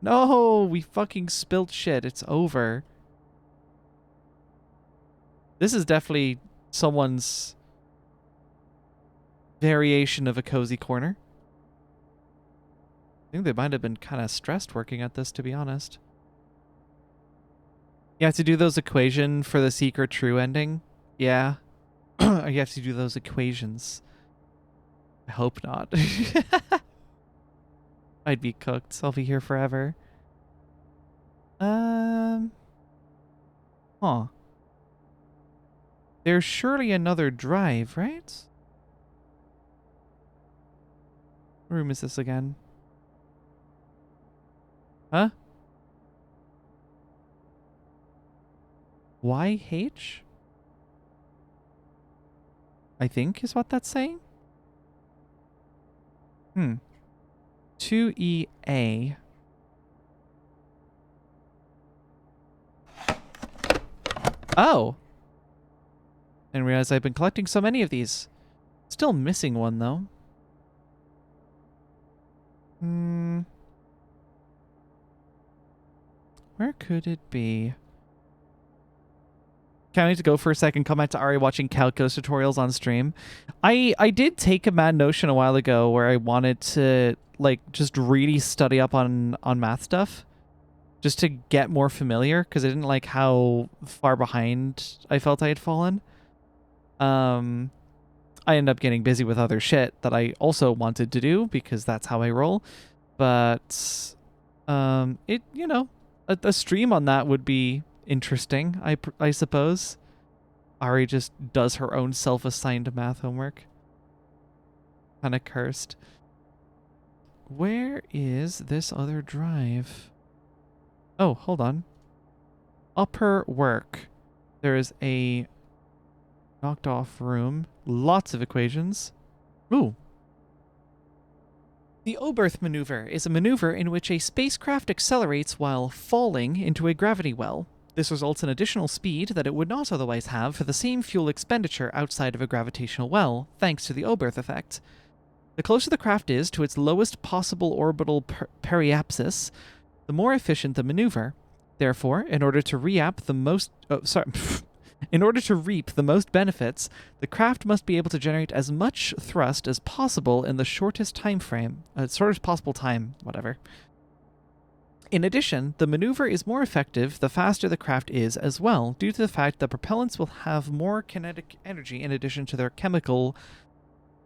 No, we fucking spilt shit. It's over. This is definitely someone's variation of a cozy corner. I think they might have been kind of stressed working at this, to be honest. You have to do those equations for the secret true ending? Yeah. You have to do those equations. I hope not. I'd be cooked. I'll be here forever. Huh. There's surely another drive, right? What room is this again? Huh? YH? I think is what that's saying. 2EA. Oh. Didn't realize I've been collecting so many of these. Still missing one, though. Where could it be? Can I need to go for a second? Comment to Ari watching calculus tutorials on stream. I did take a mad notion a while ago where I wanted to like just really study up on math stuff, just to get more familiar, because I didn't like how far behind I felt I had fallen. I ended up getting busy with other shit that I also wanted to do because that's how I roll. But it, you know, a stream on that would be interesting, I suppose. Ari just does her own self-assigned math homework. Kind of cursed. Where is this other drive? Oh, hold on. Upper work. There is a knocked off room. Lots of equations. Ooh. The Oberth maneuver is a maneuver in which a spacecraft accelerates while falling into a gravity well. This results in additional speed that it would not otherwise have for the same fuel expenditure outside of a gravitational well, thanks to the Oberth effect. The closer the craft is to its lowest possible orbital periapsis, the more efficient the maneuver. Therefore, in order to reap the most benefits, the craft must be able to generate as much thrust as possible in the shortest possible time, whatever. In addition, the maneuver is more effective the faster the craft is as well, due to the fact that propellants will have more kinetic energy in addition to their chemical...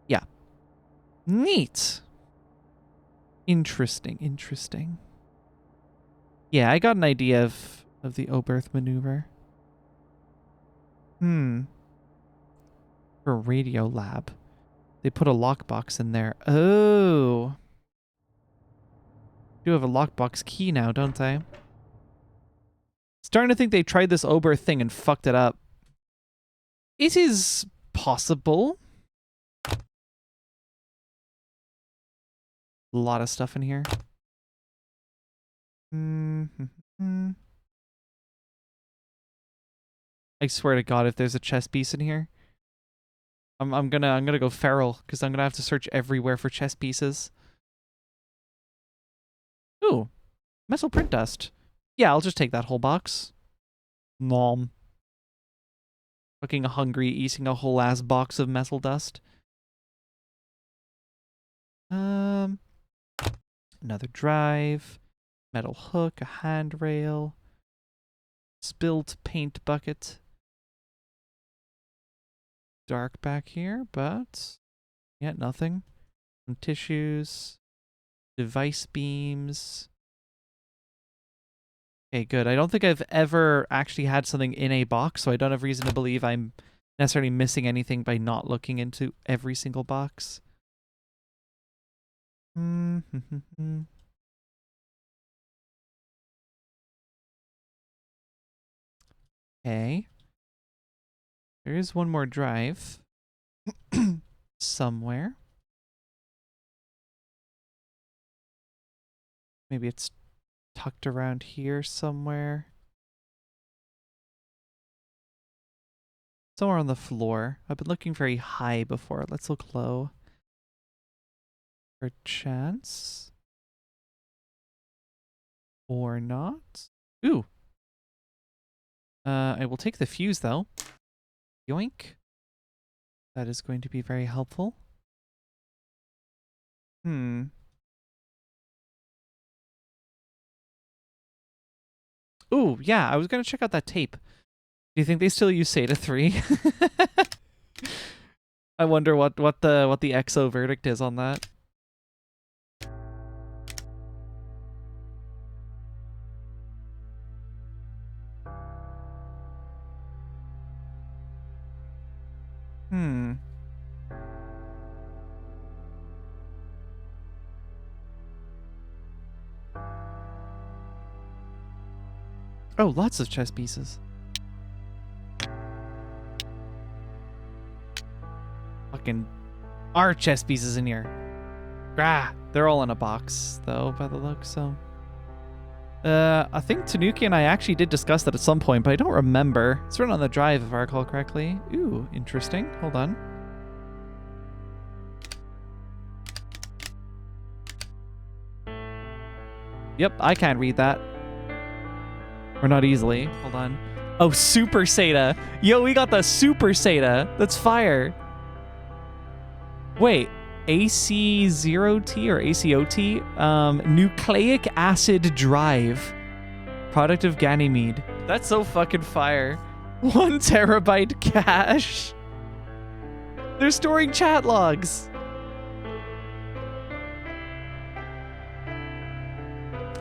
Yeah. Neat. Interesting. Yeah, I got an idea of the Oberth maneuver. For radio lab. They put a lockbox in there. Oh. Do have a lockbox key now, don't they? Starting to think they tried this Oberth thing and fucked it up. It is possible. A lot of stuff in here. I swear to God, if there's a chess piece in here, I'm gonna go feral because I'm gonna have to search everywhere for chess pieces. Ooh, metal print dust. Yeah, I'll just take that whole box. Nom. Fucking hungry, eating a whole ass box of metal dust. Another drive, metal hook, a handrail, spilled paint bucket. Dark back here, but yeah, nothing. Some tissues, device beams. Okay, good. I don't think I've ever actually had something in a box, so I don't have reason to believe I'm necessarily missing anything by not looking into every single box. Okay. There is one more drive somewhere. Maybe it's tucked around here somewhere. Somewhere on the floor. I've been looking very high before. Let's look low. Perchance. Or not. Ooh. I will take the fuse though. Yoink. That is going to be very helpful. Ooh, yeah, I was gonna check out that tape. Do you think they still use SATA 3? I wonder what the EXO verdict is on that. Oh, lots of chess pieces. Fucking are chess pieces in here. Grah. They're all in a box, though, by the look, so. I think Tanuki and I actually did discuss that at some point, but I don't remember. It's written on the drive, if I recall correctly. Ooh, interesting. Hold on. Yep, I can't read that. Or not easily. Hold on. Oh, Super SATA. Yo, we got the Super SATA. That's fire. Wait, AC0T or ACOT? Nucleic acid drive. Product of Ganymede. That's so fucking fire. 1 terabyte cache. They're storing chat logs.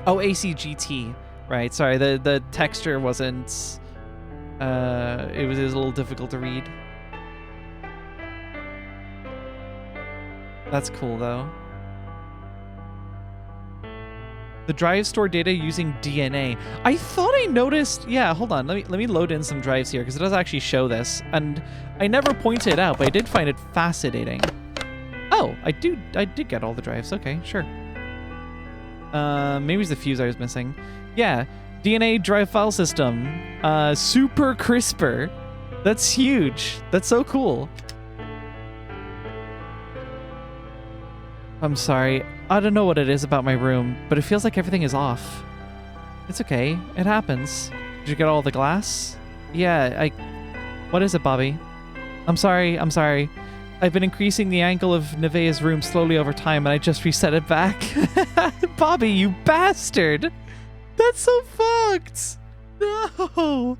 Oh, ACGT. Right, sorry, the texture wasn't, it was a little difficult to read. That's cool, though. The drive store data using DNA. I thought I noticed, yeah, hold on, let me load in some drives here, because it does actually show this, and I never pointed it out, but I did find it fascinating. Oh, I did get all the drives, okay, sure. Maybe it's the fuse I was missing. Yeah, DNA drive file system. Super CRISPR. That's huge. That's so cool. I'm sorry. I don't know what it is about my room, but it feels like everything is off. It's okay. It happens. Did you get all the glass? Yeah, What is it, Bobby? I'm sorry. I've been increasing the angle of Nevaeh's room slowly over time, and I just reset it back. Bobby, you bastard! That's so fucked! No!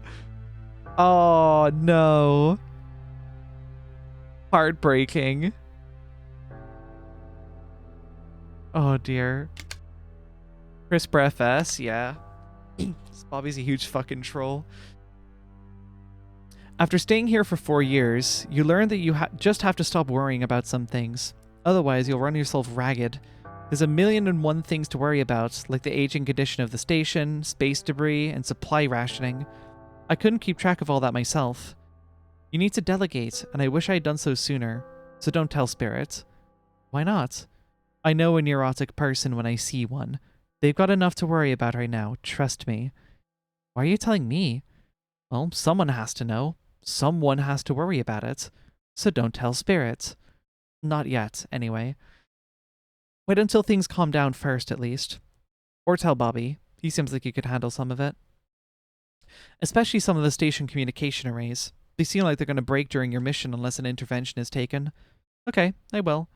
Oh, no. Heartbreaking. Oh, dear. CRISPR FS, yeah. Bobby's a huge fucking troll. After staying here for 4 years, you learn that you just have to stop worrying about some things. Otherwise, you'll run yourself ragged. There's 1,000,001 things to worry about, like the aging condition of the station, space debris, and supply rationing. I couldn't keep track of all that myself. You need to delegate, and I wish I had done so sooner. So don't tell Spirit. Why not? I know a neurotic person when I see one. They've got enough to worry about right now, trust me. Why are you telling me? Well, someone has to know. Someone has to worry about it. So don't tell Spirit. Not yet, anyway. Wait until things calm down first, at least. Or tell Bobby. He seems like he could handle some of it. Especially some of the station communication arrays. They seem like they're going to break during your mission unless an intervention is taken. Okay, I will.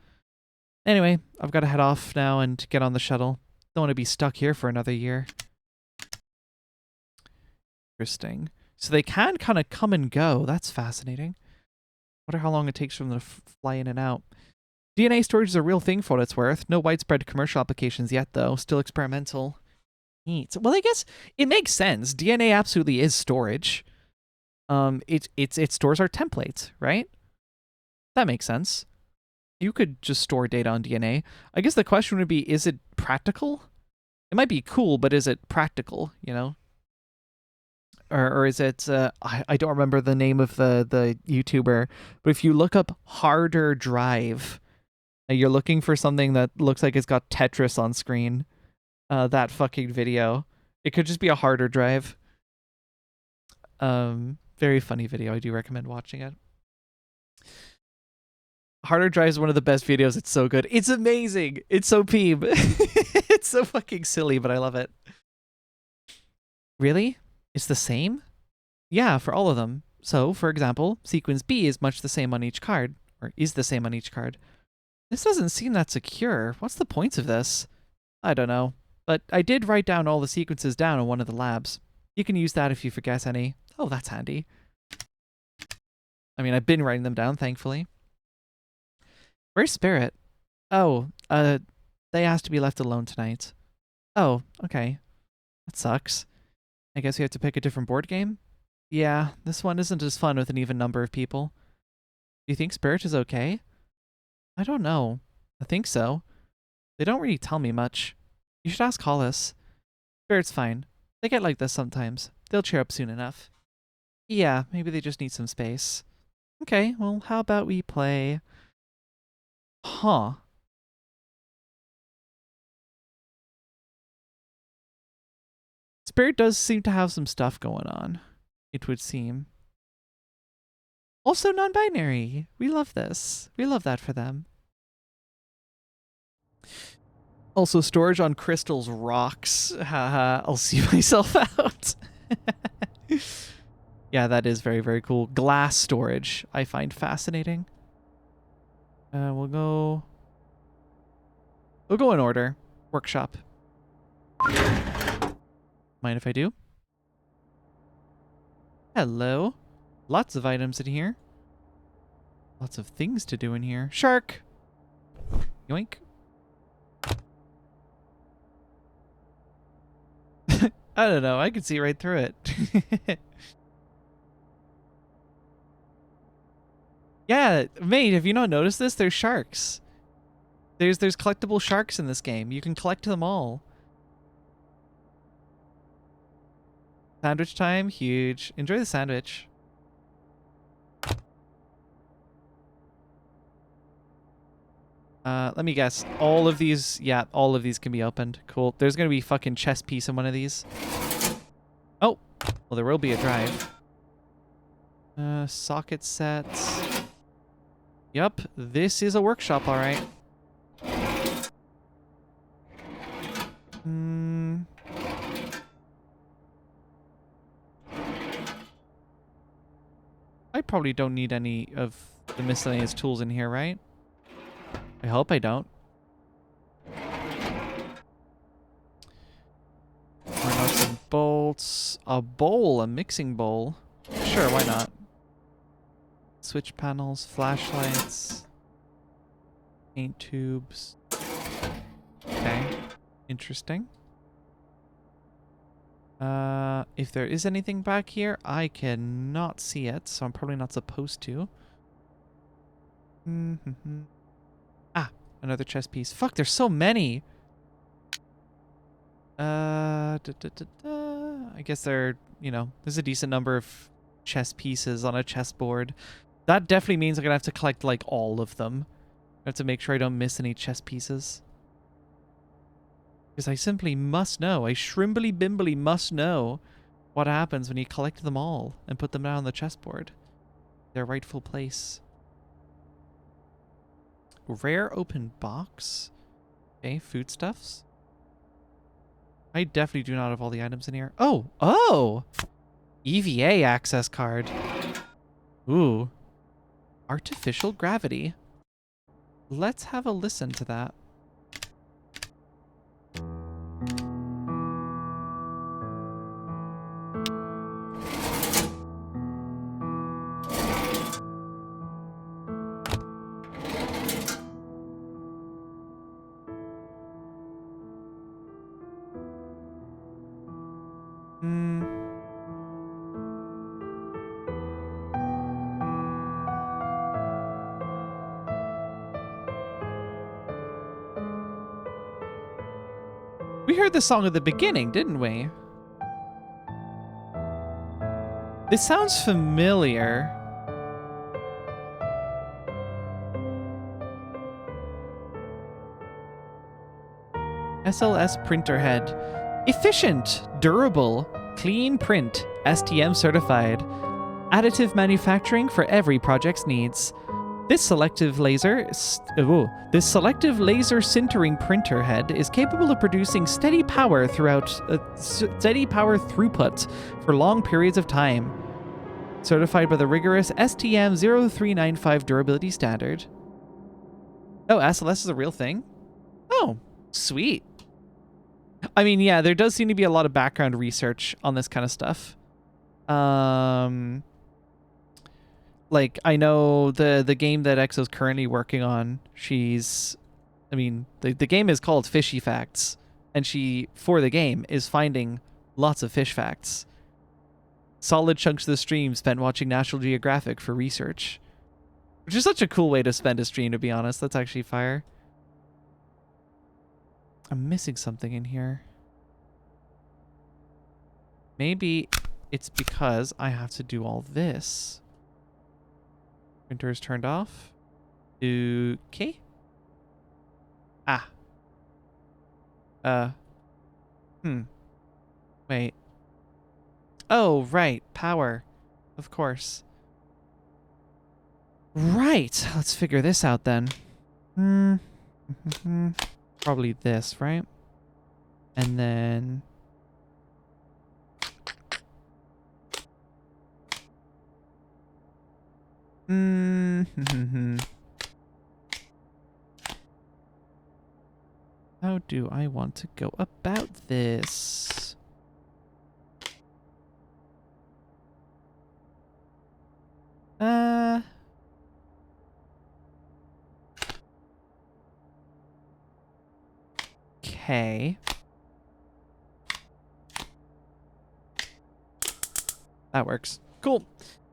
Anyway, I've got to head off now and get on the shuttle. Don't want to be stuck here for another year. Interesting. So they can kind of come and go. That's fascinating. Wonder how long it takes for them to fly in and out. DNA storage is a real thing for what it's worth. No widespread commercial applications yet, though. Still experimental. Neat. Well, I guess it makes sense. DNA absolutely is storage. It stores our templates, right? That makes sense. You could just store data on DNA. I guess the question would be, is it practical? It might be cool, but is it practical, you know? Or is it, I don't remember the name of the YouTuber, but if you look up harder drive, you're looking for something that looks like it's got Tetris on screen, that fucking video. It could just be a harder drive. Very funny video. I do recommend watching it. Harder Drive is one of the best videos. It's so good. It's amazing. It's so peeb. It's so fucking silly, but I love it. Really? It's the same? Yeah, for all of them. So, for example, sequence B is much the same on each card, or is the same on each card. This doesn't seem that secure. What's the points of this? I don't know. But I did write down all the sequences down in one of the labs. You can use that if you forget any. Oh, that's handy. I mean, I've been writing them down, thankfully. Where's Spirit? Oh, they asked to be left alone tonight. Oh, okay. That sucks. I guess we have to pick a different board game? Yeah, this one isn't as fun with an even number of people. Do you think Spirit is okay? I don't know. I think so. They don't really tell me much. You should ask Hollis. Spirit's fine. They get like this sometimes. They'll cheer up soon enough. Yeah, maybe they just need some space. Okay, well, how about we play... Huh. Spirit does seem to have some stuff going on, it would seem. Also non-binary. We love this. We love that for them. Also, storage on crystals rocks. Haha, I'll see myself out. Yeah, that is very, very cool. Glass storage, I find fascinating. We'll go in order. Workshop. Mind if I do? Hello. Lots of items in here. Lots of things to do in here. Shark! Yoink. I don't know. I can see right through it. Yeah, mate, have you not noticed this? There's sharks. There's collectible sharks in this game. You can collect them all. Sandwich time, huge. Enjoy the sandwich. Let me guess. All of these, yeah, all of these can be opened. Cool. There's gonna be fucking chess piece in one of these. Oh, well, there will be a drive. Socket sets. Yup, this is a workshop, all right. I probably don't need any of the miscellaneous tools in here, right? I hope I don't. More nuts and bolts. A bowl, a mixing bowl. Sure, why not? Switch panels, flashlights, paint tubes. Okay, interesting. If there is anything back here, I cannot see it, so I'm probably not supposed to. Ah, another chess piece. Fuck, there's so many. I guess there's a decent number of chess pieces on a chessboard. That definitely means I'm gonna have to collect like all of them. I have to make sure I don't miss any chess pieces. Because I simply must know. I shrimbly bimbly must know what happens when you collect them all and put them down on the chessboard. Their rightful place. Rare open box. Okay, foodstuffs. I definitely do not have all the items in here. Oh! Oh! EVA access card. Ooh. Artificial gravity. Let's have a listen to that. Hmm. We heard the song at the beginning, didn't we? This sounds familiar. SLS printer head. Efficient, durable, clean print, STM certified. Additive manufacturing for every project's needs. This selective laser sintering printer head is capable of producing steady power throughput for long periods of time. Certified by the rigorous STM 0395 durability standard. Oh, SLS is a real thing? Oh, sweet. I mean, yeah, there does seem to be a lot of background research on this kind of stuff. Like, I know the game that Exo's currently working on, the game is called Fishy Facts, and she, for the game, is finding lots of fish facts. Solid chunks of the stream spent watching National Geographic for research. Which is such a cool way to spend a stream, to be honest. That's actually fire. I'm missing something in here. Maybe it's because I have to do all this. Printer is turned off. Okay. Ah. Wait. Oh, right. Power. Of course. Right. Let's figure this out then. Probably this, right? And then... How do I want to go about this? Okay. That works. Cool.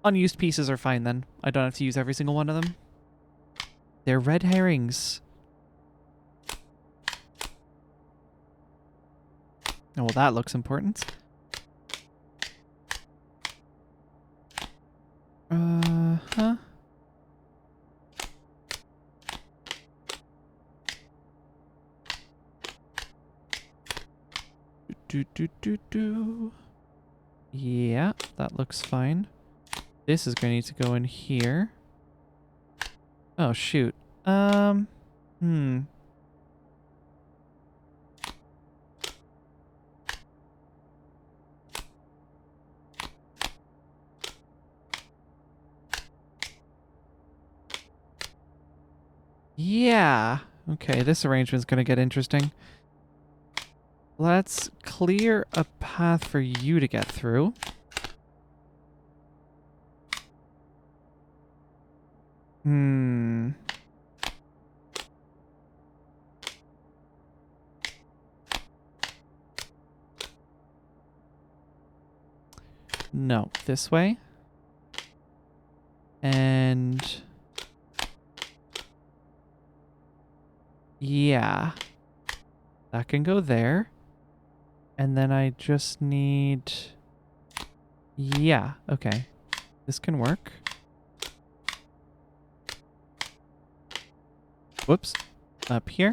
Unused pieces are fine then. I don't have to use every single one of them. They're red herrings. Oh, well, that looks important. Huh? Yeah, that looks fine. This is going to need to go in here. Oh, shoot. Yeah. Okay, this arrangement's going to get interesting. Let's clear a path for you to get through. No, this way. And... yeah. That can go there. And then I just need... yeah, okay. This can work. Whoops. Up here.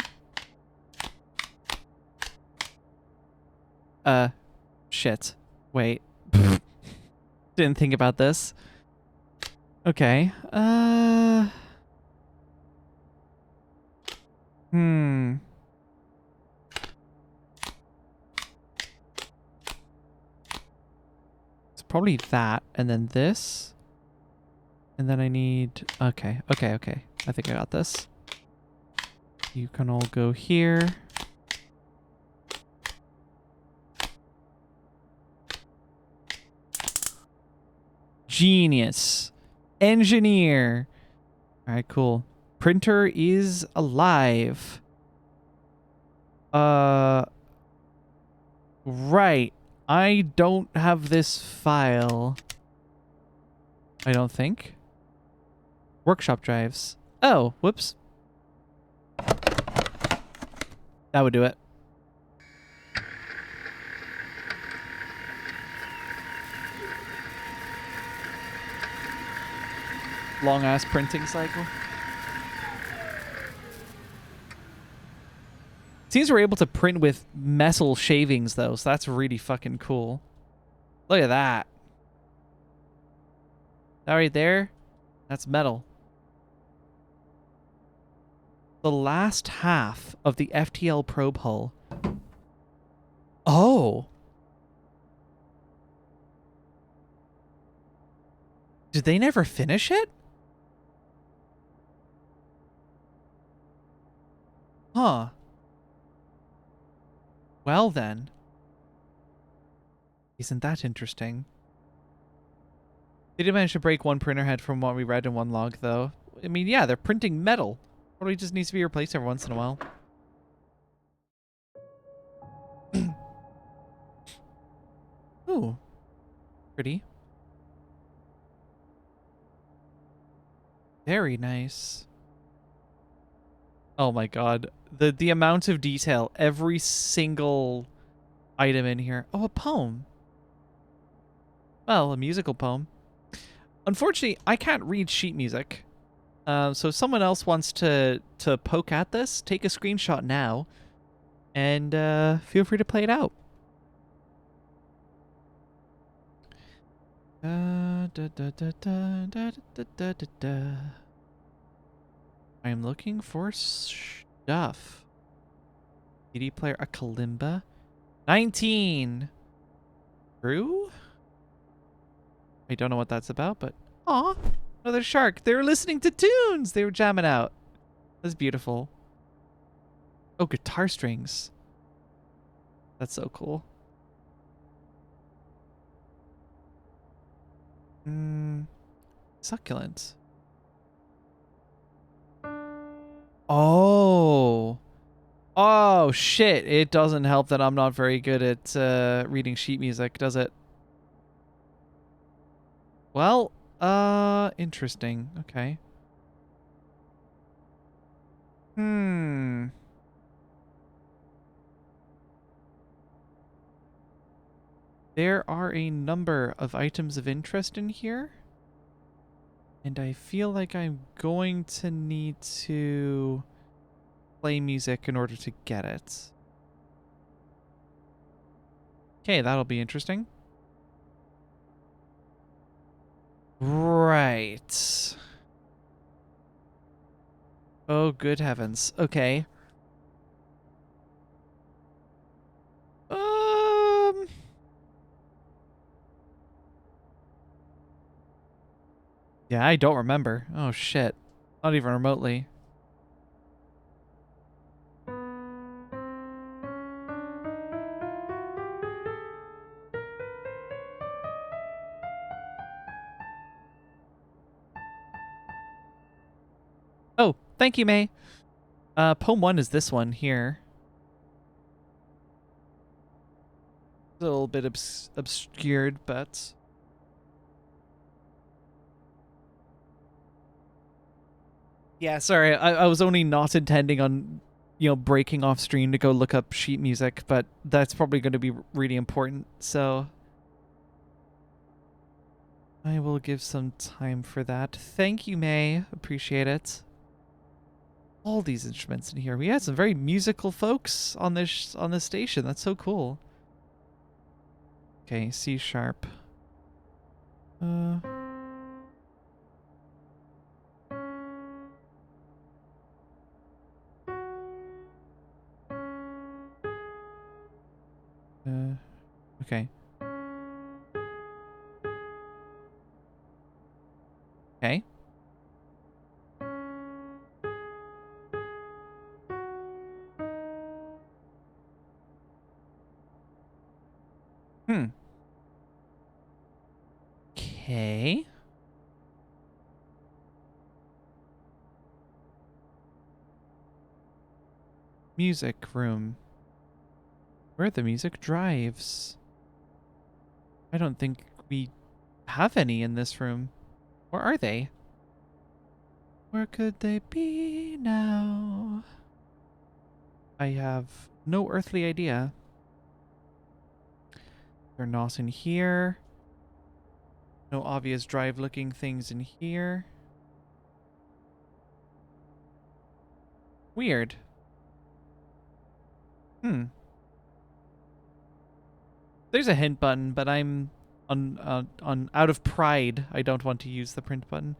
Shit. Wait. Didn't think about this. Okay. It's probably that, and then this. And then I need... okay. I think I got this. You can all go here. Genius. Engineer. All right, cool. Printer is alive. Right. I don't have this file. I don't think. Workshop drives. Oh, whoops. That would do it. Long ass printing cycle. Seems we're able to print with metal shavings though, so that's really fucking cool. Look at that. That right there, that's metal. The last half of the FTL probe hull. Oh. Did they never finish it? Huh. Well then. Isn't that interesting? They did manage to break one printer head from what we read in one log, though. I mean, yeah, they're printing metal. Probably just needs to be replaced every once in a while. Ooh. Pretty. Very nice. Oh my god. The amount of detail. Every single item in here. Oh, a poem. Well, a musical poem. Unfortunately, I can't read sheet music. So if someone else wants to poke at this, take a screenshot now. And feel free to play it out. I am looking for stuff. CD player, a kalimba. 19! True? I don't know what that's about, but... Aw! Another shark. They were listening to tunes! They were jamming out. That's beautiful. Oh, guitar strings. That's so cool. Succulent. Oh. Oh, shit. It doesn't help that I'm not very good at reading sheet music, does it? Well, interesting. Okay. There are a number of items of interest in here. And I feel like I'm going to need to play music in order to get it. Okay, that'll be interesting. Right. Oh, good heavens. Okay. Yeah, I don't remember. Oh, shit. Not even remotely. Oh, thank you, May. Poem 1 is this one here. A little bit obscured, but... Yeah, sorry. I was only not intending on, breaking off stream to go look up sheet music, but that's probably going to be really important, so... I will give some time for that. Thank you, May. Appreciate it. All these instruments in here. We had some very musical folks on this station. That's so cool. Okay, C sharp. Okay. Okay. Okay. Music room. Where are the music drives? I don't think we have any in this room. Where are they? Where could they be now? I have no earthly idea. They're not in here. No obvious drive-looking things in here. Weird. There's a hint button, but I'm on out of pride. I don't want to use the print button.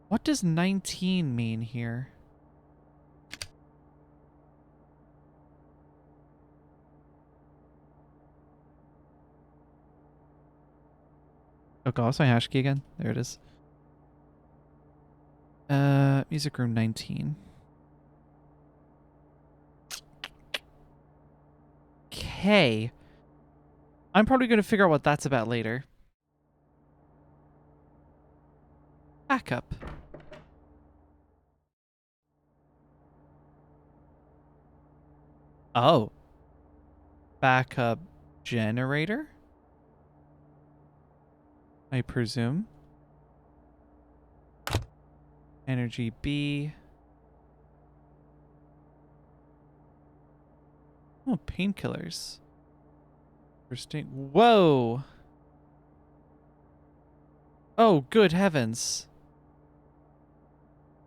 What does 19 mean here? Oh god, it's my hash key again. There it is. Music room 19. Okay. I'm probably going to figure out what that's about later. Backup. Oh. Backup generator? I presume. Energy B. Oh, painkillers. Interesting. Whoa! Oh, good heavens.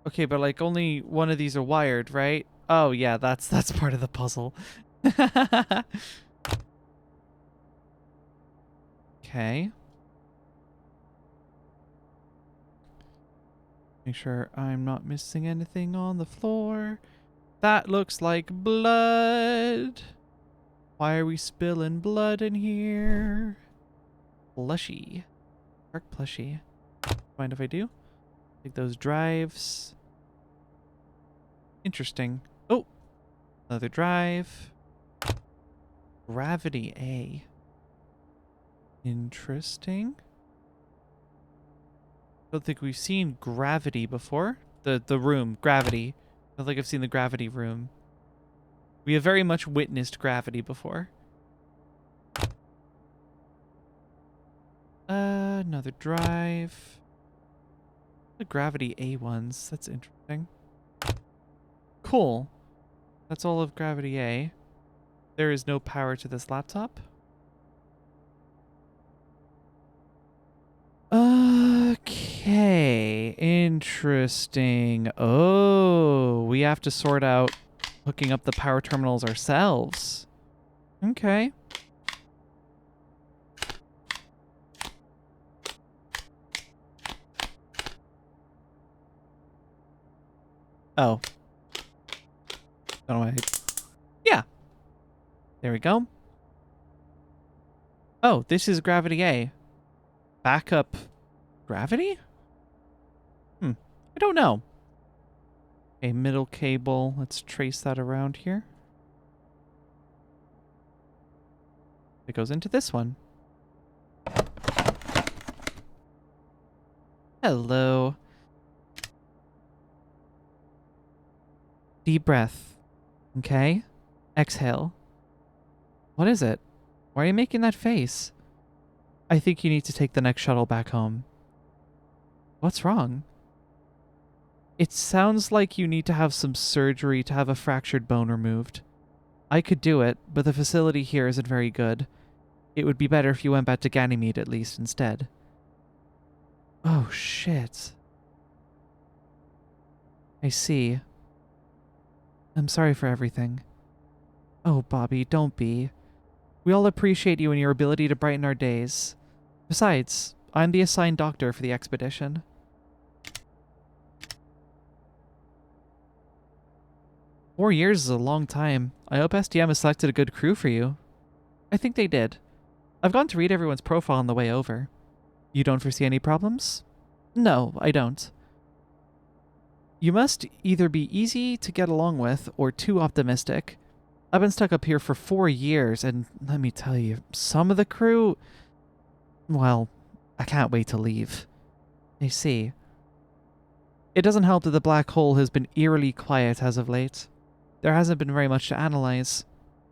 Okay, but like only one of these are wired, right? Oh yeah, that's part of the puzzle. Okay. Make sure I'm not missing anything on the floor. That looks like blood. Why are we spilling blood in here? Plushy. Dark plushy. Mind if I do? Take those drives. Interesting. Oh! Another drive. Gravity A. Interesting. Don't think we've seen gravity before. The room. Gravity. I don't think I've seen the gravity room. We have very much witnessed gravity before. Another drive. The gravity A ones. That's interesting. Cool. That's all of gravity A. There is no power to this laptop. Okay. Interesting. Oh, we have to sort out hooking up the power terminals ourselves. Okay. Oh. Don't know why. Yeah. There we go. Oh, this is gravity A. Backup gravity? I don't know. A middle cable. Let's trace that around here. It goes into this one. Hello. Deep breath. Okay. Exhale. What is it? Why are you making that face? I think you need to take the next shuttle back home. What's wrong? It sounds like you need to have some surgery to have a fractured bone removed. I could do it, but the facility here isn't very good. It would be better if you went back to Ganymede at least instead. Oh, shit. I see. I'm sorry for everything. Oh, Bobby, don't be. We all appreciate you and your ability to brighten our days. Besides, I'm the assigned doctor for the expedition. Four years is a long time. I hope SDM has selected a good crew for you. I think they did. I've gone to read everyone's profile on the way over. You don't foresee any problems? No, I don't. You must either be easy to get along with or too optimistic. I've been stuck up here for 4 years, and let me tell you, some of the crew... Well, I can't wait to leave. I see. It doesn't help that the black hole has been eerily quiet as of late. There hasn't been very much to analyze.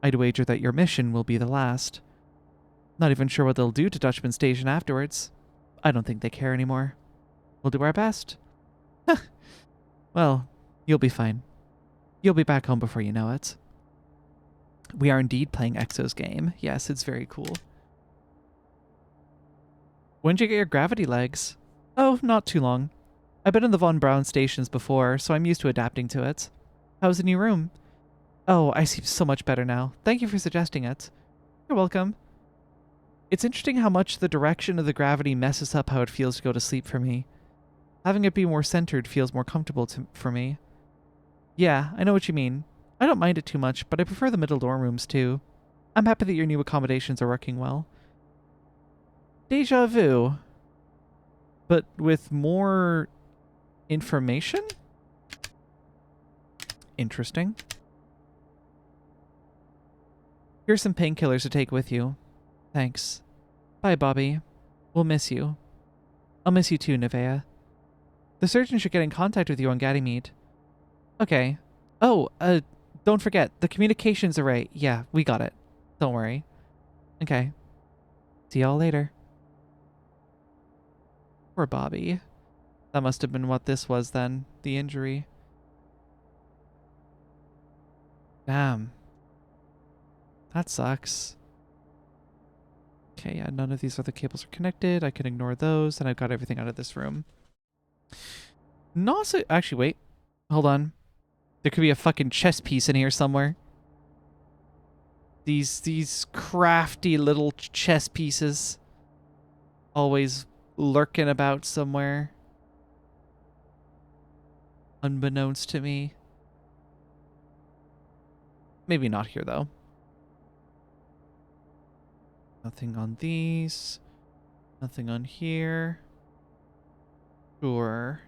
I'd wager that your mission will be the last. Not even sure what they'll do to Dutchman Station afterwards. I don't think they care anymore. We'll do our best. Well, you'll be fine. You'll be back home before you know it. We are indeed playing Exo's game. Yes, it's very cool. When'd you get your gravity legs? Oh, not too long. I've been in the Von Braun stations before, so I'm used to adapting to it. How's the new room? Oh, I see so much better now. Thank you for suggesting it. You're welcome. It's interesting how much the direction of the gravity messes up how it feels to go to sleep for me. Having it be more centered feels more comfortable for me. Yeah, I know what you mean. I don't mind it too much, but I prefer the middle dorm rooms too. I'm happy that your new accommodations are working well. Deja vu. But with more information? Interesting. Here's some painkillers to take with you. Thanks. Bye, Bobby. We'll miss you. I'll miss you too, Nevaeh. The surgeon should get in contact with you on Ganymede. Okay. Oh, don't forget, the communications array. Yeah, we got it. Don't worry. Okay. See y'all later. Poor Bobby. That must have been what this was then, the injury. Damn. That sucks. Okay, yeah, none of these other cables are connected. I can ignore those, and I've got everything out of this room. Not so... Actually, wait. Hold on. There could be a fucking chess piece in here somewhere. These crafty little chess pieces. Always lurking about somewhere. Unbeknownst to me. Maybe not here, though. Nothing on these. Nothing on here. Sure.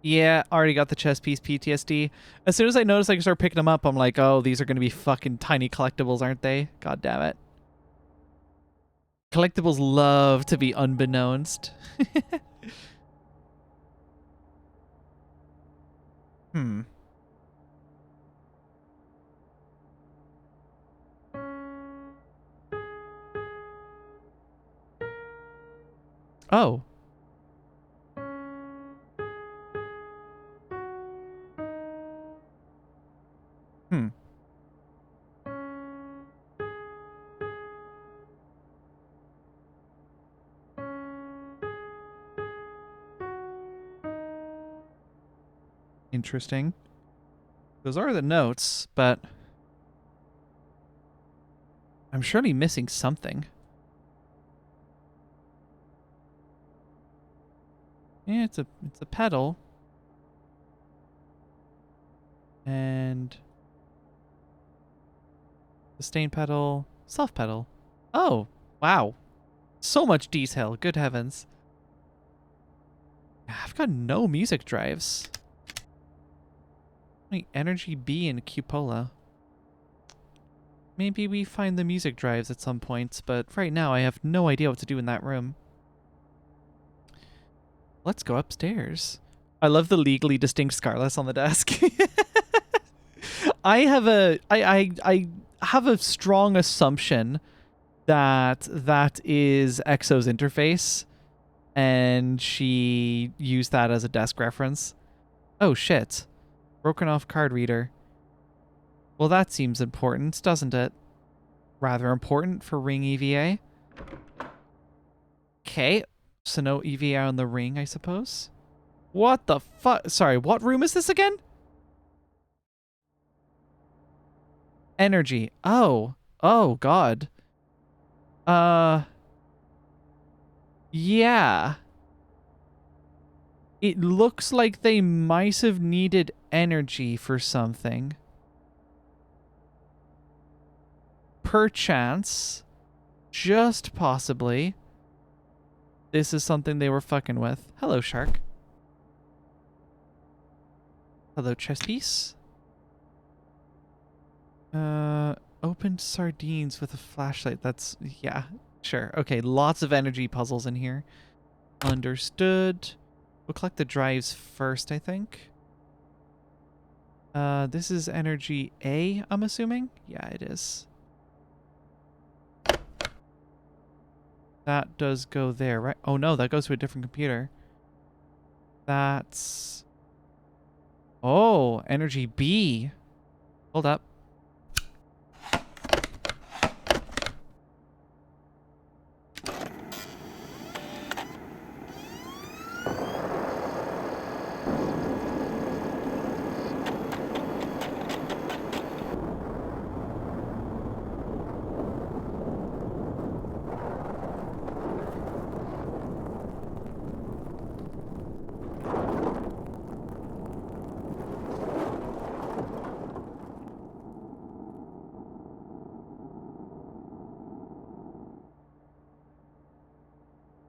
Yeah, already got the chess piece PTSD. As soon as I noticed I can start picking them up, I'm like, oh, these are going to be fucking tiny collectibles, aren't they? God damn it. Collectibles love to be unbeknownst. Hmm. Oh. Hmm. Interesting. Those are the notes, but I'm surely missing something. Yeah, it's a pedal. And sustain pedal, self pedal. Oh, wow. So much detail. Good heavens. I've got no music drives. Only energy B and cupola. Maybe we find the music drives at some point, but right now I have no idea what to do in that room. Let's go upstairs. I love the legally distinct Scarless on the desk. I have a strong assumption that that is Exo's interface, and she used that as a desk reference. Oh shit. Broken off card reader. Well, that seems important, doesn't it? Rather important for Ring EVA. Okay. So no EVA on the Ring, I suppose. What the fuck? Sorry, what room is this again? Energy. Oh. Oh, God. Yeah. It looks like they might have needed energy for something. Perchance. Just possibly. This is something they were fucking with. Hello, shark. Hello, chess piece. Opened sardines with a flashlight. That's, yeah, sure. Okay, lots of energy puzzles in here. Understood. We'll collect the drives first, I think. This is energy A, I'm assuming? Yeah, it is. That does go there, right? Oh no, that goes to a different computer. That's... Oh, energy B. Hold up.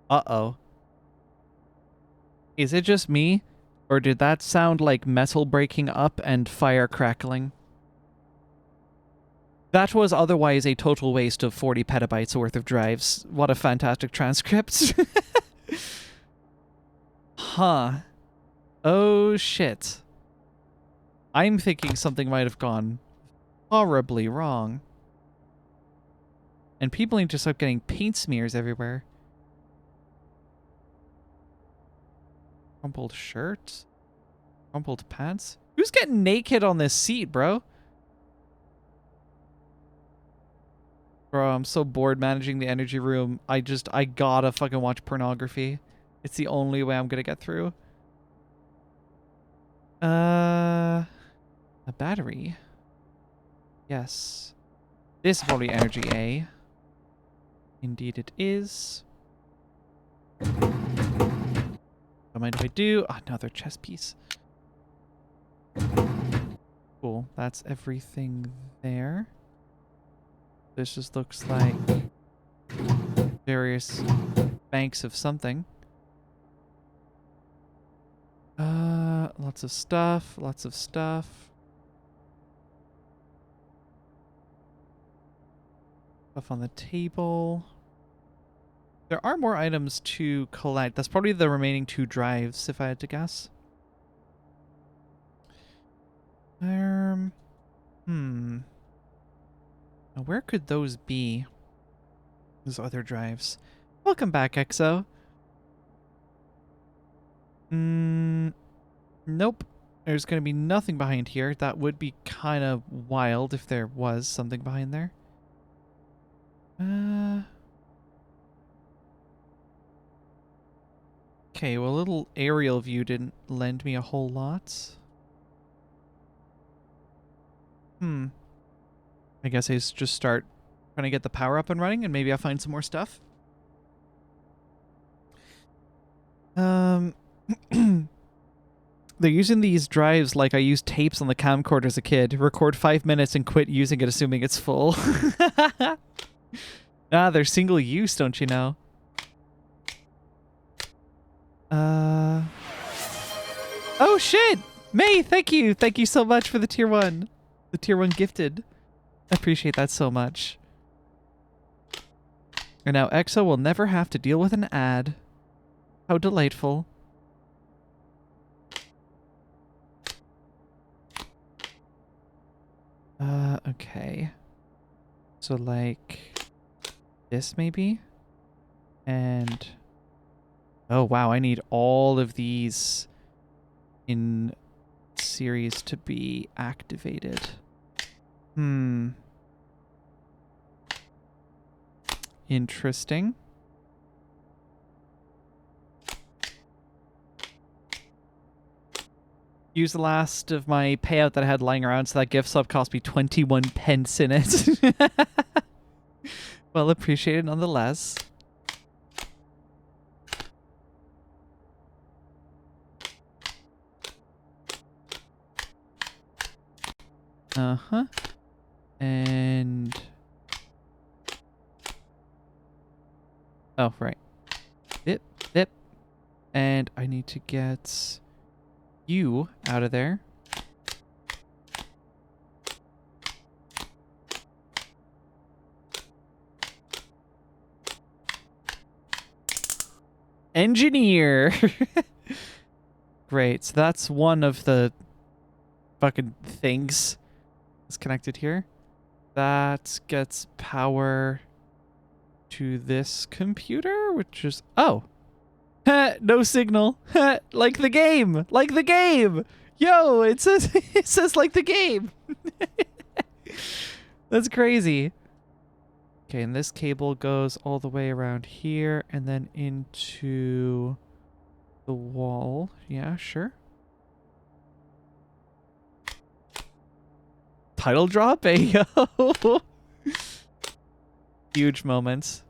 Uh-oh. Is it just me? Or did that sound like metal breaking up and fire crackling? That was otherwise a total waste of 40 petabytes worth of drives. What a fantastic transcript. Huh. Oh, shit. I'm thinking something might have gone horribly wrong. And people need to start getting paint smears everywhere. Crumpled shirt? Crumpled pants? Who's getting naked on this seat, bro? Bro, I'm so bored managing the energy room. I gotta fucking watch pornography. It's the only way I'm gonna get through. A battery. Yes. This is probably energy A. Indeed it is. Don't mind if I do. Oh, another chess piece. Cool. That's everything there. This just looks like various banks of something. Lots of stuff. Lots of stuff. Stuff on the table. There are more items to collect. That's probably the remaining 2 drives, if I had to guess. Now, where could those be? Those other drives. Welcome back, EXO. Nope. There's going to be nothing behind here. That would be kind of wild if there was something behind there. Okay, well, a little aerial view didn't lend me a whole lot. I guess I just start trying to get the power up and running, and maybe I'll find some more stuff. They're using these drives like I used tapes on the camcorder as a kid. Record 5 minutes and quit using it assuming it's full. Ah, they're single use, don't you know? Oh shit! May, thank you! Thank you so much for the tier 1. The tier 1 gifted. I appreciate that so much. And now EXO will never have to deal with an ad. How delightful. Okay. So like this maybe? And oh wow, I need all of these in series to be activated. Interesting. Use the last of my payout that I had lying around, so that gift sub cost me 21 pence in it. Well appreciated nonetheless. And oh, right. Dip. And I need to get you out of there. Engineer. Great. So that's one of the fucking things is connected here. That gets power to this computer, which is... Oh! No signal. Like the game! Like the game! Yo, it says it says like the game. That's crazy. Okay, and this cable goes all the way around here and then into the wall. Yeah, sure. Title drop, hey yo. Huge moments.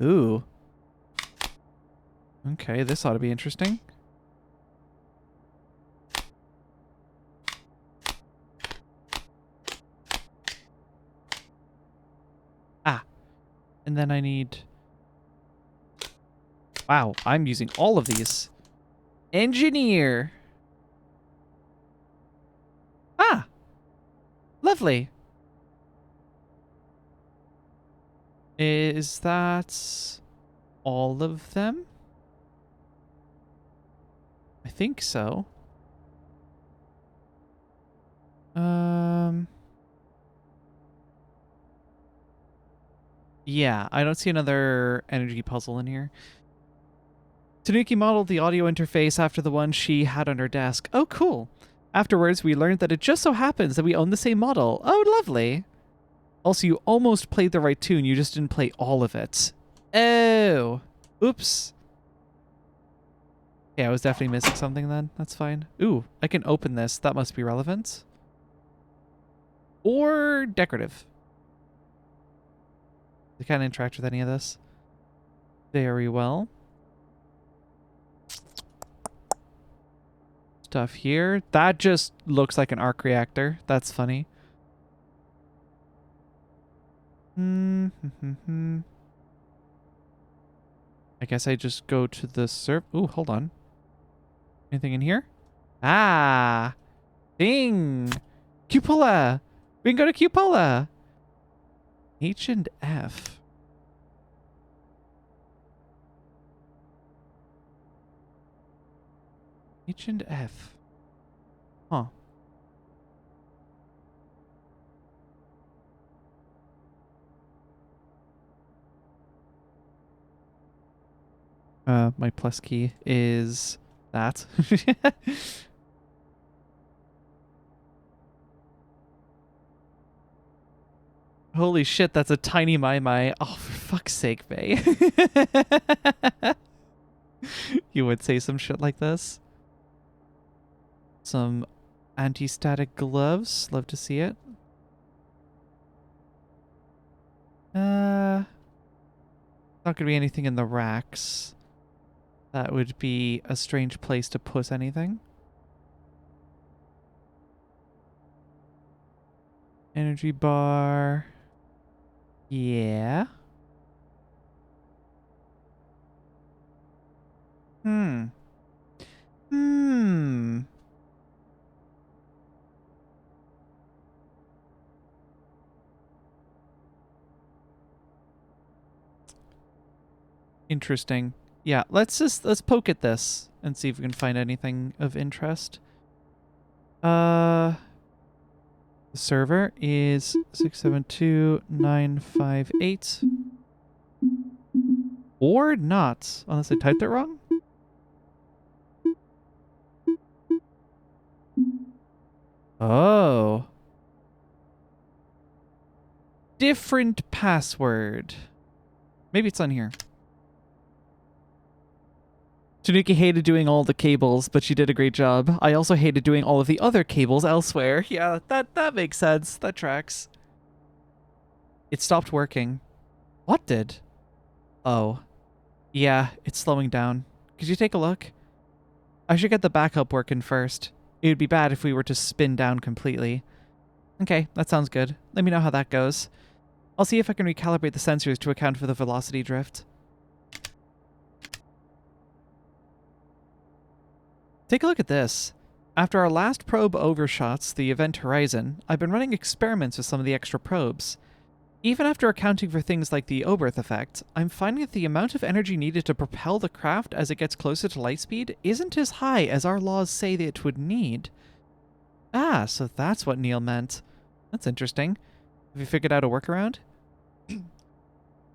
Ooh. Okay, this ought to be interesting. Ah. And then I need... Wow, I'm using all of these. Engineer. Ah. Lovely. Is that all of them? I think so. Yeah, I don't see another energy puzzle in here. Tanuki modeled the audio interface after the one she had on her desk. Oh, cool. Afterwards, we learned that it just so happens that we own the same model. Oh, lovely. Also, you almost played the right tune, you just didn't play all of it. Oh. Oops. Yeah, I was definitely missing something then. That's fine. Ooh, I can open this. That must be relevant. Or decorative. I can't interact with any of this. Very well. Stuff here. That just looks like an arc reactor. That's funny. I guess I just go to the serv. Ooh, hold on. Anything in here? Ah! Thing! Cupola! We can go to Cupola! H and F. H and F. Huh. My plus key is that. Holy shit, that's a tiny my. Oh, for fuck's sake, May. You would say some shit like this. Some anti-static gloves. Love to see it. Not gonna be anything in the racks. That would be a strange place to put anything. Energy bar. Yeah. Interesting. Yeah, let's poke at this and see if we can find anything of interest. The server is 672.958. Or not, unless I typed it wrong. Oh. Different password. Maybe it's on here. Tanuki hated doing all the cables, but she did a great job. I also hated doing all of the other cables elsewhere. Yeah, that makes sense. That tracks. It stopped working. What did? Oh. Yeah, it's slowing down. Could you take a look? I should get the backup working first. It would be bad if we were to spin down completely. Okay, that sounds good. Let me know how that goes. I'll see if I can recalibrate the sensors to account for the velocity drift. Take a look at this. After our last probe overshots the event horizon, I've been running experiments with some of the extra probes. Even after accounting for things like the Oberth effect, I'm finding that the amount of energy needed to propel the craft as it gets closer to light speed isn't as high as our laws say that it would need. Ah, so that's what Neil meant. That's interesting. Have you figured out a workaround?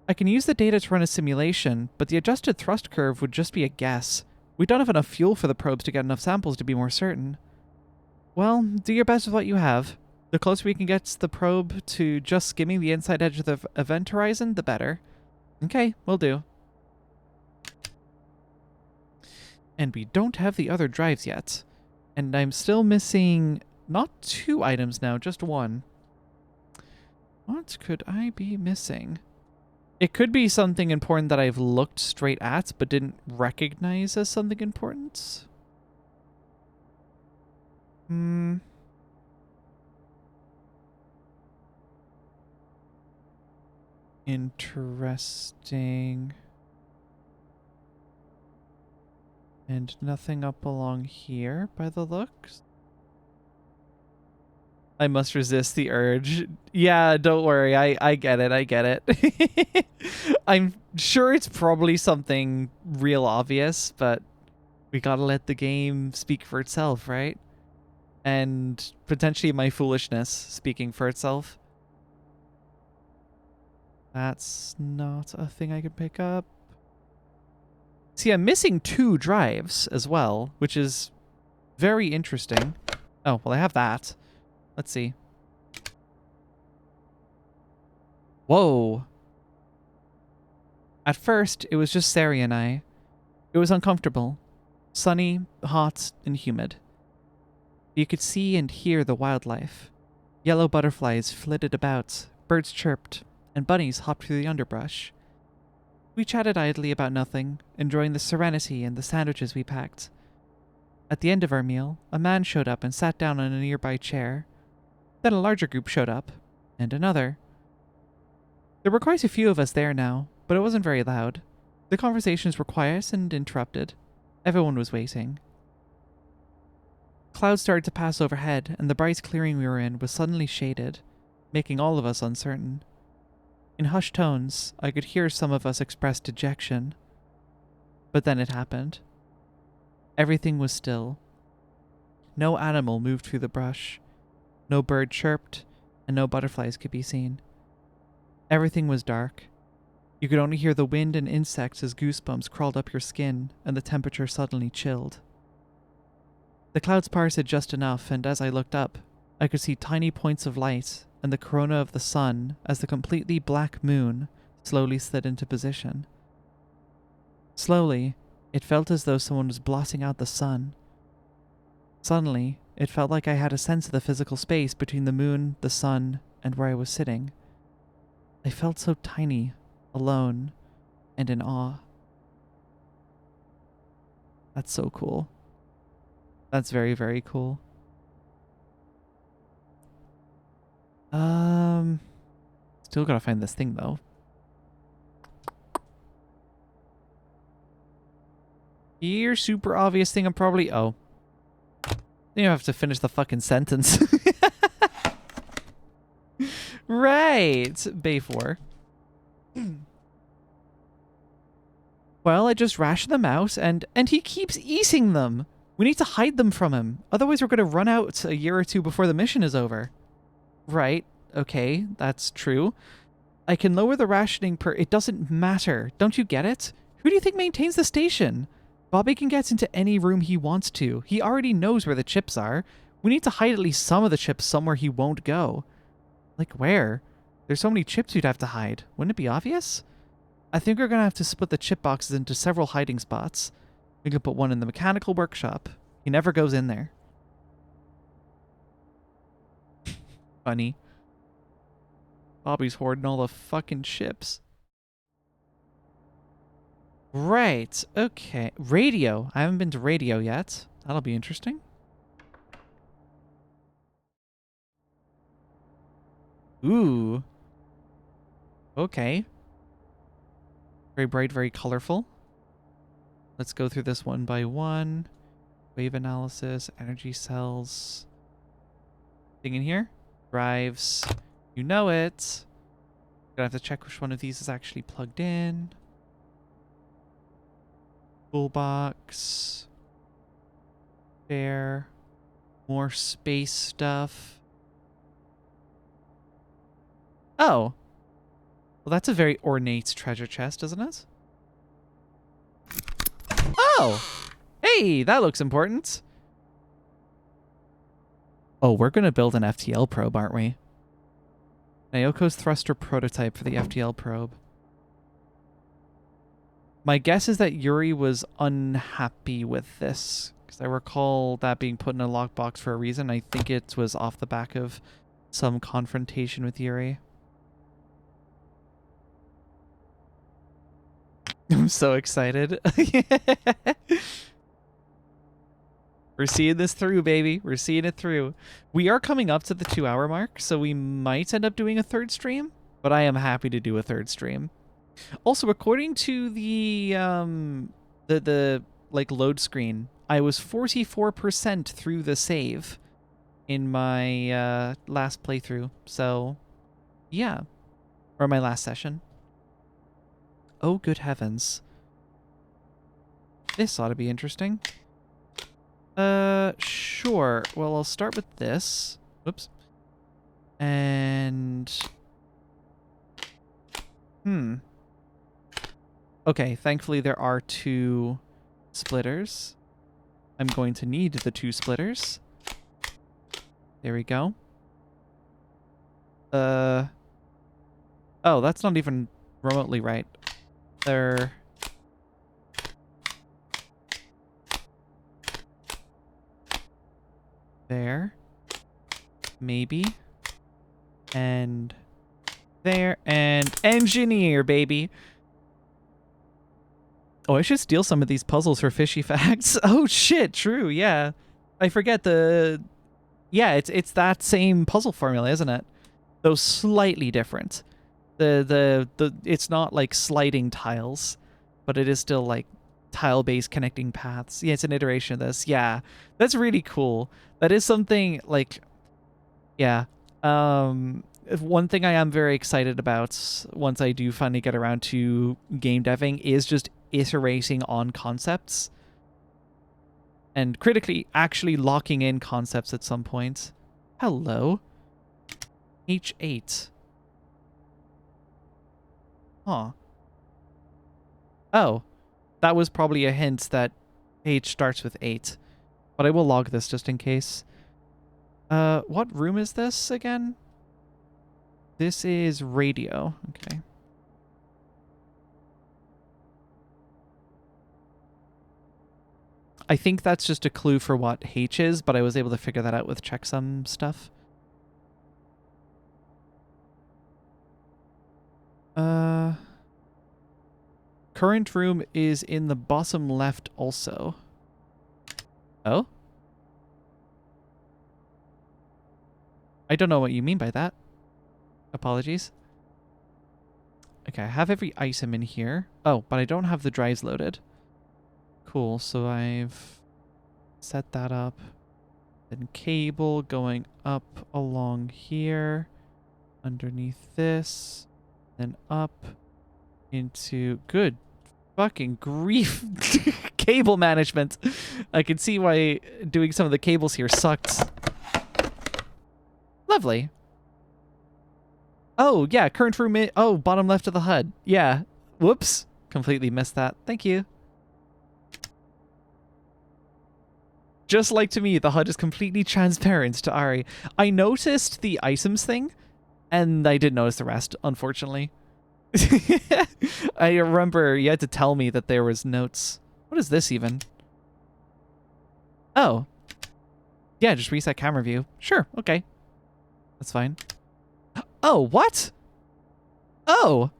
I can use the data to run a simulation, but the adjusted thrust curve would just be a guess. We don't have enough fuel for the probes to get enough samples to be more certain. Well, do your best with what you have. The closer we can get the probe to just skimming the inside edge of the event horizon, the better. Okay, will do. And we don't have the other drives yet. And I'm still missing not 2 items now, just 1. What could I be missing? It could be something important that I've looked straight at but didn't recognize as something important. Interesting. And nothing up along here by the looks. I must resist the urge. Yeah, don't worry. I get it. I get it. I'm sure it's probably something real obvious, but we gotta let the game speak for itself, right? And potentially my foolishness speaking for itself. That's not a thing I can pick up. See, I'm missing 2 drives as well, which is very interesting. Oh, well, I have that. Let's see. Whoa. At first, it was just Sari and I. It was uncomfortable. Sunny, hot, and humid. You could see and hear the wildlife. Yellow butterflies flitted about, birds chirped, and bunnies hopped through the underbrush. We chatted idly about nothing, enjoying the serenity and the sandwiches we packed. At the end of our meal, a man showed up and sat down on a nearby chair. Then a larger group showed up, and another. There were quite a few of us there now, but it wasn't very loud. The conversations were quiet and interrupted. Everyone was waiting. Clouds started to pass overhead, and the bright clearing we were in was suddenly shaded, making all of us uncertain. In hushed tones, I could hear some of us express dejection. But then it happened. Everything was still. No animal moved through the brush. No bird chirped, and no butterflies could be seen. Everything was dark. You could only hear the wind and insects as goosebumps crawled up your skin, and the temperature suddenly chilled. The clouds parted just enough, and as I looked up, I could see tiny points of light and the corona of the sun as the completely black moon slowly slid into position. Slowly, it felt as though someone was blotting out the sun. Suddenly, it felt like I had a sense of the physical space between the moon, the sun, and where I was sitting. I felt so tiny, alone, and in awe. That's so cool. That's very, very cool. Still gotta find this thing, though. Here, super obvious thing I'm probably... Oh. Then you have to finish the fucking sentence. Right. Bay 4. Well, I just rationed them out, and he keeps eating them. We need to hide them from him. Otherwise, we're going to run out a year or 2 before the mission is over. Right. Okay, that's true. I can lower the rationing per... It doesn't matter. Don't you get it? Who do you think maintains the station? Bobby can get into any room he wants to. He already knows where the chips are. We need to hide at least some of the chips somewhere he won't go. Like where? There's so many chips we'd have to hide. Wouldn't it be obvious? I think we're going to have to split the chip boxes into several hiding spots. We could put one in the mechanical workshop. He never goes in there. Funny. Bobby's hoarding all the fucking chips. Right. Okay. Radio. I haven't been to radio yet. That'll be interesting. Ooh. Okay. Very bright, very colorful. Let's go through this one by one. Wave analysis, energy cells. Thing in here? Drives. You know it. Gonna have to check which one of these is actually plugged in. Toolbox. There. More space stuff. Oh. Well, that's a very ornate treasure chest, isn't it? Oh! Hey, that looks important. Oh, we're going to build an FTL probe, aren't we? Naoko's thruster prototype for the FTL probe. My guess is that Yuri was unhappy with this, because I recall that being put in a lockbox for a reason. I think it was off the back of some confrontation with Yuri. I'm so excited. We're seeing this through, baby. We're seeing it through. We are coming up to the 2-hour mark, so we might end up doing a third stream, but I am happy to do a third stream. Also, according to the like load screen, I was 44% through the save in my last playthrough. So, yeah. Or my last session. Oh, good heavens. This ought to be interesting. Sure. Well, I'll start with this. Whoops. And... Okay, thankfully there are 2 splitters. I'm going to need the 2 splitters. There we go. Oh, that's not even remotely right. There. There. Maybe. And there. And engineer, baby. Oh, I should steal some of these puzzles for fishy facts. Oh shit, true, yeah. I forget the... Yeah, it's that same puzzle formula, isn't it? Though slightly different. It's not like sliding tiles, but it is still like tile-based connecting paths. Yeah, it's an iteration of this. Yeah, that's really cool. That is something like, yeah. One thing I am very excited about once I do finally get around to game deving is just iterating on concepts and critically actually locking in concepts at some point. Hello. H8. Huh. Oh. That was probably a hint that H starts with 8. But I will log this just in case. What room is this again? This is radio. Okay. I think that's just a clue for what H is, but I was able to figure that out with checksum stuff. Current room is in the bottom left also. Oh? I don't know what you mean by that. Apologies. Okay, I have every item in here. Oh, but I don't have the drives loaded. Cool, so I've set that up. Then cable going up along here. Underneath this. Then up into... Good fucking grief. Cable management. I can see why doing some of the cables here sucked. Lovely. Oh, yeah, current room... Oh, bottom left of the HUD. Yeah. Whoops. Completely missed that. Thank you. Just like to me, the HUD is completely transparent to Ari. I noticed the items thing, and I didn't notice the rest, unfortunately. I remember you had to tell me that there was notes. What is this even? Oh. Yeah, just reset camera view. Sure, okay. That's fine. Oh, what? Oh.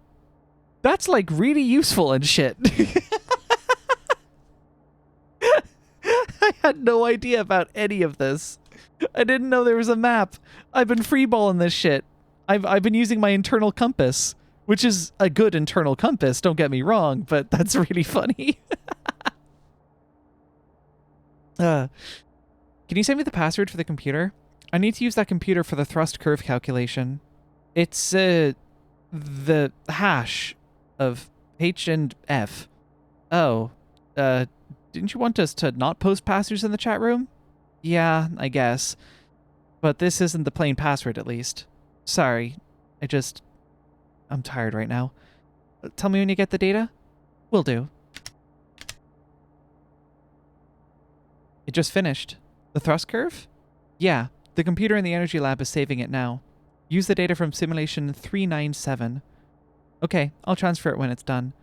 That's like really useful and shit. I had no idea about any of this. I didn't know there was a map. I've been freeballing this shit. I've been using my internal compass, which is a good internal compass, don't get me wrong, but that's really funny. Can you send me the password for the computer? I need to use that computer for the thrust curve calculation. It's the hash of H and F. Oh, didn't you want us to not post passwords in the chat room? Yeah, I guess. But this isn't the plain password, at least. Sorry. I'm tired right now. Tell me when you get the data? Will do. It just finished. The thrust curve? Yeah, the computer in the energy lab is saving it now. Use the data from simulation 397. Okay, I'll transfer it when it's done.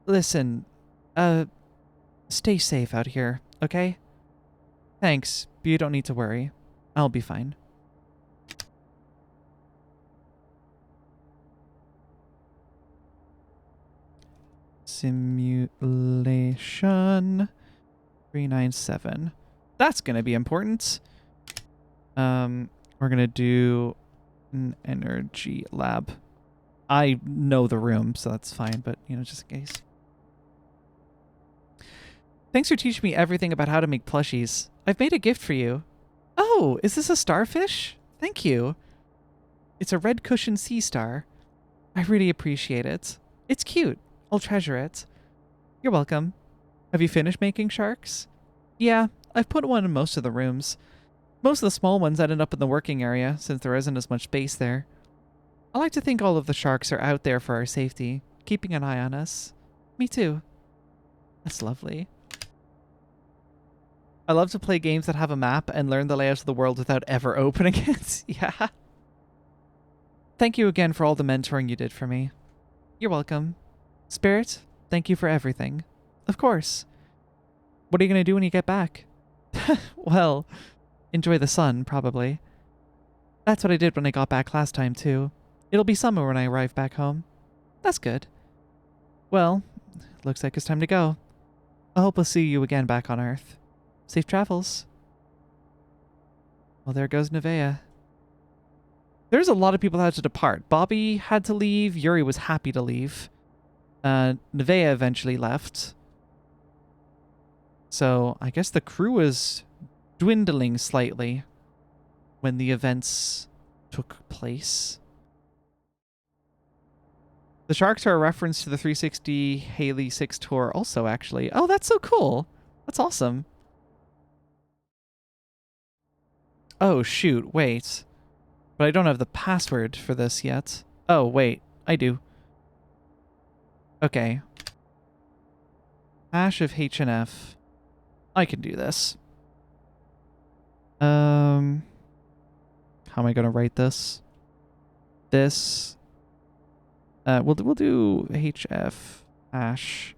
Listen, stay safe out here, okay? Thanks, but you don't need to worry. I'll be fine. Simulation 397. That's gonna be important. We're gonna do an energy lab. I know the room, so that's fine, but, you know, just in case. Thanks for teaching me everything about how to make plushies. I've made a gift for you. Oh, is this a starfish? Thank you. It's a red cushion sea star. I really appreciate it. It's cute. I'll treasure it. You're welcome. Have you finished making sharks? Yeah, I've put one in most of the rooms. Most of the small ones ended up in the working area, since there isn't as much space there. I like to think all of the sharks are out there for our safety, keeping an eye on us. Me too. That's lovely. I love to play games that have a map and learn the layout of the world without ever opening it. Yeah. Thank you again for all the mentoring you did for me. You're welcome. Spirit, thank you for everything. Of course. What are you going to do when you get back? Well, enjoy the sun, probably. That's what I did when I got back last time, too. It'll be summer when I arrive back home. That's good. Well, looks like it's time to go. I hope I'll see you again back on Earth. Safe travels. Well, there goes Nevaeh. There's a lot of people that had to depart. Bobby had to leave. Yuri was happy to leave. Nevaeh eventually left. So I guess the crew was dwindling slightly when the events took place. The sharks are a reference to the 360 Haley 6 tour also, actually. Oh, that's so cool. That's awesome. Oh, shoot. Wait. But I don't have the password for this yet. Oh, wait. I do. Okay. Hash of H and F. I can do this. How am I going to write this? This. We'll do HF hash.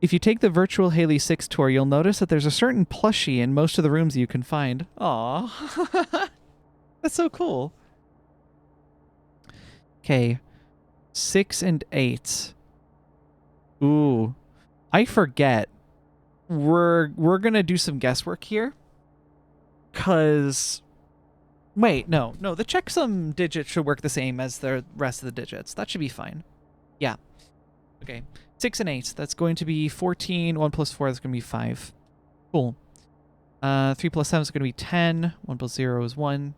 If you take the virtual Haley 6 tour, you'll notice that there's a certain plushie in most of the rooms you can find. Aw. That's so cool. Okay. 6 and 8. Ooh. I forget. We're gonna do some guesswork here. 'Cause... Wait, no. The checksum digit should work the same as the rest of the digits. That should be fine. Yeah. Okay. 6 and 8. That's going to be 14. 1 plus 4, that's going to be 5. Cool. 3 plus 7 is going to be 10. 1 plus 0 is 1.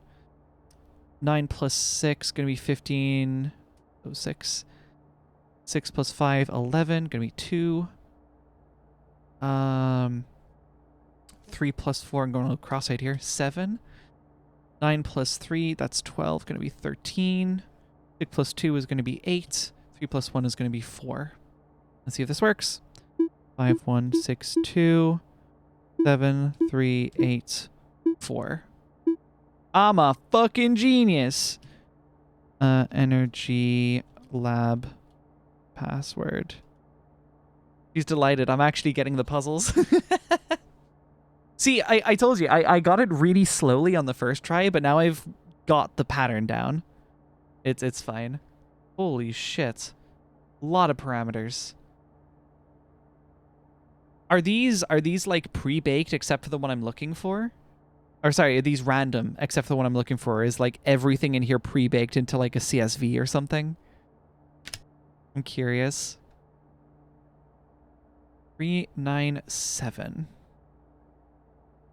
9 plus 6 is going to be 15. Oh, 6. 6 plus 5, 11. Going to be 2. 3 plus 4, I'm going a little cross-eyed here. 7. 9 plus 3, that's 12. Going to be 13. 6 plus 2 is going to be 8. 3 plus 1 is going to be 4. Let's see if this works. 5, 1, 6, 2, 7, 3, 8, 4. I'm a fucking genius. Energy lab password. He's delighted. I'm actually getting the puzzles. See, I told you, I got it really slowly on the first try, but now I've got the pattern down. It's fine. Holy shit. A lot of parameters. Are these like pre-baked except for the one I'm looking for? Or sorry, are these random except for the one I'm looking for? Is like everything in here pre-baked into like a CSV or something? I'm curious. 397.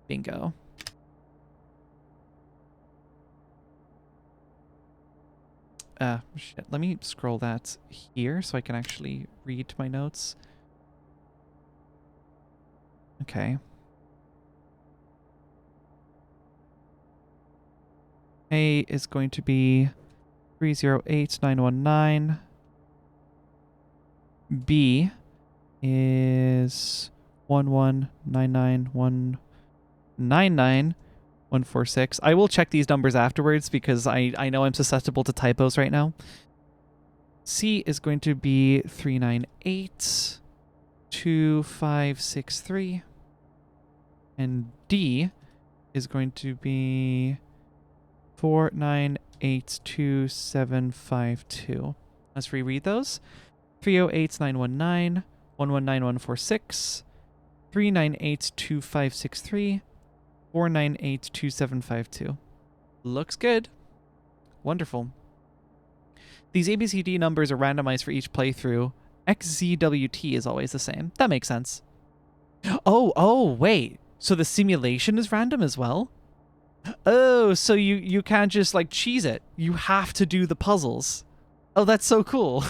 Bingo. Shit. Let me scroll that here so I can actually read my notes. Okay. A is going to be 308919. B is 1199199. I will check these numbers afterwards because I know I'm susceptible to typos right now. C is going to be 3982563. And D is going to be 4982752. Let's reread those. 308919, 119146, 3982563, 4982752. Looks good. Wonderful. These ABCD numbers are randomized for each playthrough. XZWT is always the same. That makes sense. Oh, wait. So the simulation is random as well? Oh, so you can't just like cheese it. You have to do the puzzles. Oh, that's so cool.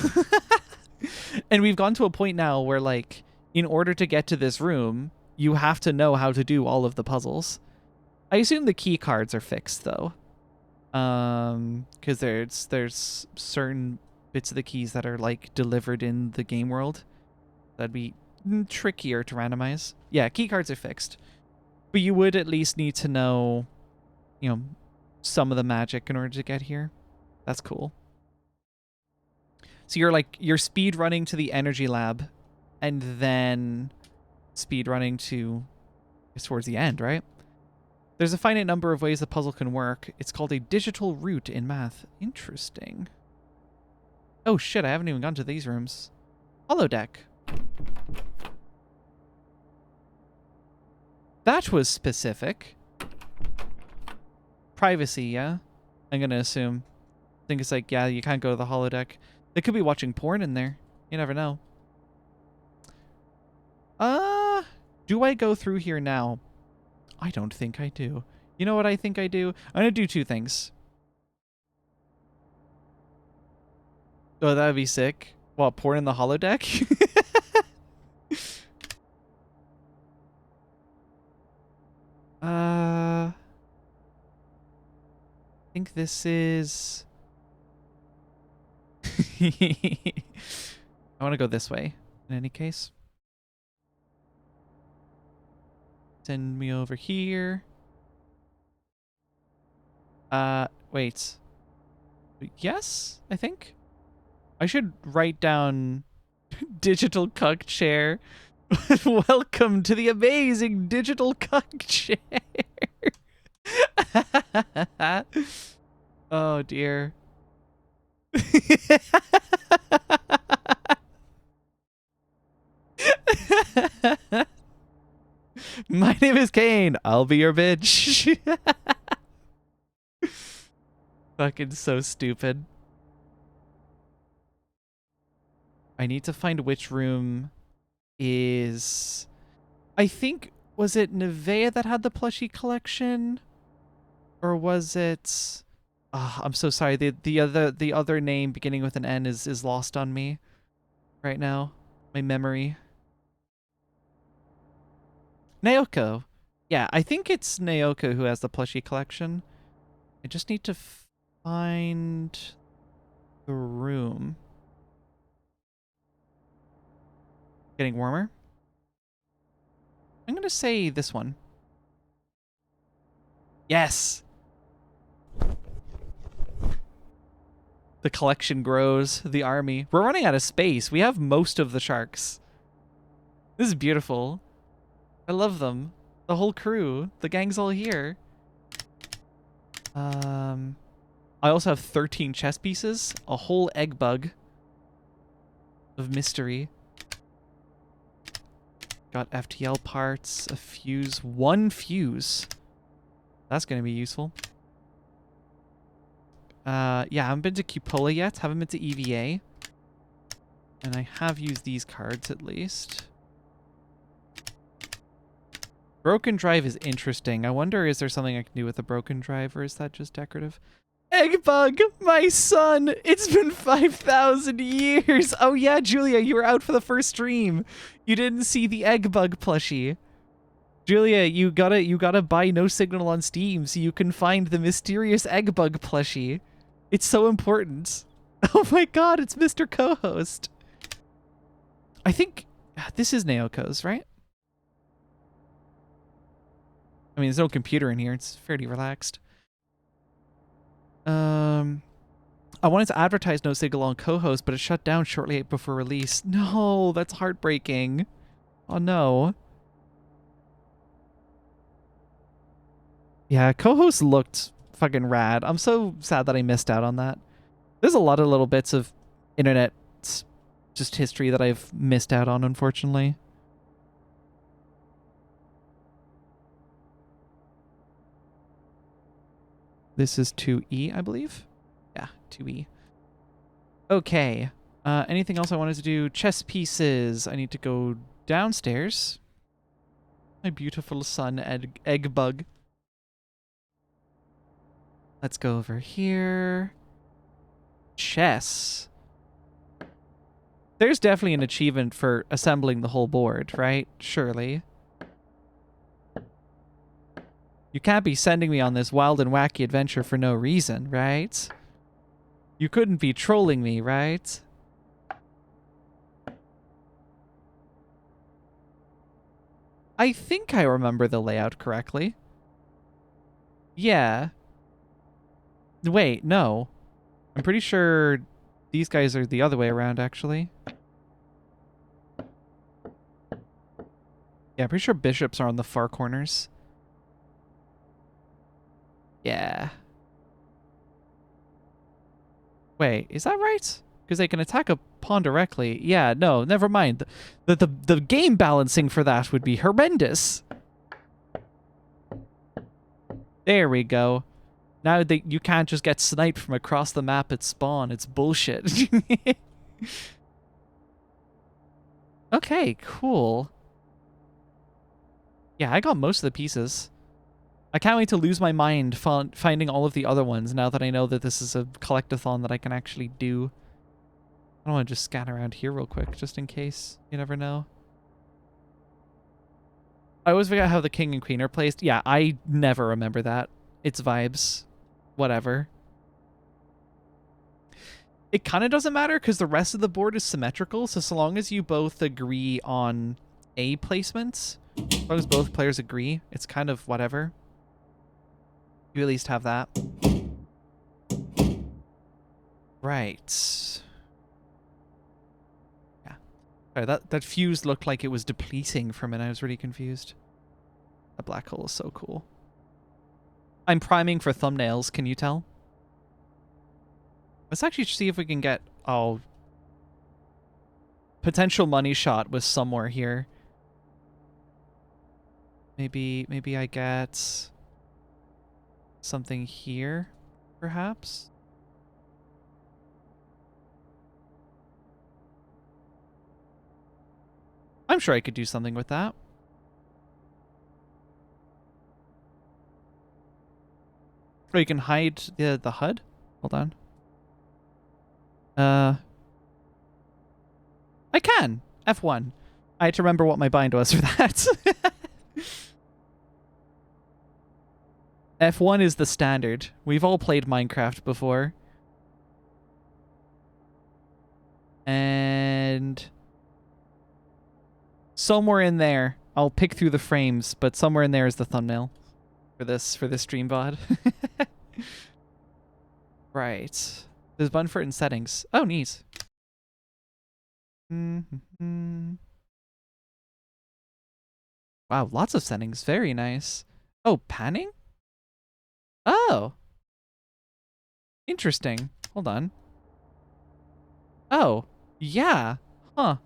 And we've gone to a point now where like in order to get to this room, you have to know how to do all of the puzzles. I assume the key cards are fixed though. Because there's certain bits of the keys that are like delivered in the game world. That'd be trickier to randomize. Yeah, key cards are fixed. But you would at least need to know, you know, some of the magic in order to get here. That's cool. So you're speed running to the energy lab and then speed running to towards the end, right? There's a finite number of ways the puzzle can work. It's called a digital root in math. Interesting. Oh shit, I haven't even gone to these rooms. Holodeck. That was specific. Privacy, yeah? I'm gonna assume. I think it's like, yeah, you can't go to the holodeck. They could be watching porn in there. You never know. Do I go through here now? I don't think I do. You know what I think I do? I'm gonna do two things. Oh, that would be sick. What, porn in the holodeck? I think this is... I want to go this way, in any case. Send me over here. Wait. Yes, I think. I should write down digital cuck chair. Welcome to the amazing digital cuck chair. Oh dear. My name is Kane. I'll be your bitch. Fucking so stupid. I need to find which room is... I think... Was it Nevea that had the plushie collection? Or was it... Oh, I'm so sorry. The other name beginning with an N is lost on me right now. My memory. Naoko. Yeah, I think it's Naoko who has the plushie collection. I just need to find the room. Getting warmer? I'm gonna say this one. Yes! The collection grows. The army. We're running out of space. We have most of the sharks. This is beautiful. I love them. The whole crew. The gang's all here. I also have 13 chess pieces. A whole egg bug of mystery. Got FTL parts. A fuse. One fuse. That's going to be useful. Yeah, I haven't been to Cupola yet. Haven't been to EVA. And I have used these cards at least. Broken drive is interesting. I wonder, is there something I can do with a broken drive, or is that just decorative? Egg bug, my son! It's been 5,000 years! Oh yeah, Julia, you were out for the first stream. You didn't see the egg bug plushie. Julia, you gotta buy No Signal on Steam so you can find the mysterious egg bug plushie. It's so important. Oh my god, it's Mr. Co-host. I think this is Naoko's, right? I mean, there's no computer in here. It's fairly relaxed. I wanted to advertise No Signal on co-host, but it shut down shortly before release. No, that's heartbreaking. Oh no. Yeah, co-host looked fucking rad. I'm so sad that I missed out on that. There's a lot of little bits of internet just history that I've missed out on, unfortunately. This is 2E, I believe. Yeah, 2E. Okay. Anything else I wanted to do? Chess pieces. I need to go downstairs. My beautiful son, egg bug. Let's go over here. Chess. There's definitely an achievement for assembling the whole board, right? Surely. You can't be sending me on this wild and wacky adventure for no reason, right? You couldn't be trolling me, right? I think I remember the layout correctly. Yeah. Wait, no. I'm pretty sure these guys are the other way around, actually. Yeah, I'm pretty sure bishops are on the far corners. Yeah. Wait, is that right? Because they can attack a pawn directly. Yeah, no, never mind. The game balancing for that would be horrendous. There we go. Now that you can't just get sniped from across the map at spawn. It's bullshit. Okay, cool. Yeah, I got most of the pieces. I can't wait to lose my mind finding all of the other ones now that I know that this is a collectathon that I can actually do. I don't want to just scan around here real quick, just in case. You never know. I always forget how the king and queen are placed. Yeah, I never remember that. It's vibes. Whatever. It kind of doesn't matter because the rest of the board is symmetrical, so long as you both agree on a placement, as long as both players agree, it's kind of whatever. You at least have that. Right. Yeah. Sorry, that fuse looked like it was depleting for a minute. I was really confused. That black hole is so cool. I'm priming for thumbnails, can you tell? Let's actually see if we can get... Oh. Potential money shot was somewhere here. Maybe I get... something here, perhaps? I'm sure I could do something with that. Oh, you can hide the HUD? Hold on. I can. F1. I had to remember what my bind was for that. F1 is the standard. We've all played Minecraft before. And somewhere in there, I'll pick through the frames, but somewhere in there is the thumbnail for this stream VOD. Right. There's a button for it in settings. Oh, neat. Wow, lots of settings. Very nice. Oh, panning? Oh. Interesting. Hold on. Oh, yeah. Huh.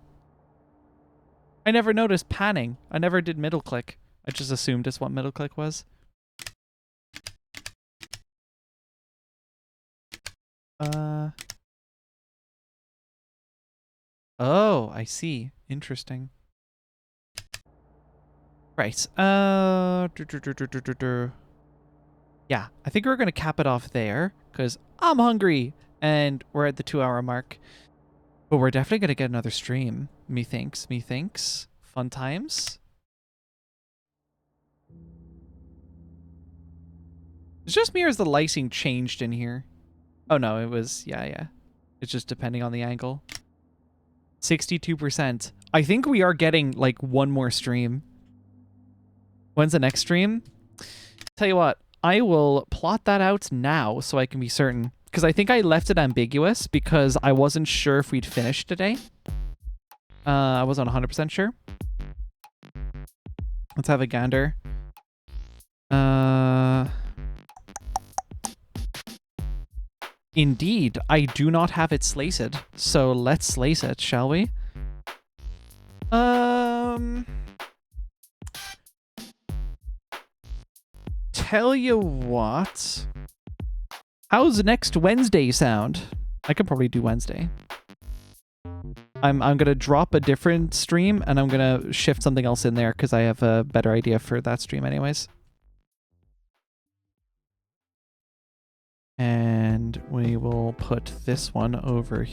I never noticed panning. I never did middle click. I just assumed it's what middle click was. Oh, I see. Interesting. Right. Yeah, I think we're going to cap it off there because I'm hungry and we're at the 2-hour mark. But we're definitely going to get another stream. Methinks. Fun times. It's just me or is the lighting changed in here? Oh no, it was, yeah. It's just depending on the angle. 62%. I think we are getting like one more stream. When's the next stream? Tell you what, I will plot that out now so I can be certain. Because I think I left it ambiguous because I wasn't sure if we'd finish today. I wasn't 100% sure. Let's have a gander. Indeed, I do not have it slated. So let's slice it, shall we? Tell you what. How's next Wednesday sound? I could probably do Wednesday. I'm gonna drop a different stream and I'm gonna shift something else in there because I have a better idea for that stream anyways. And we will put this one over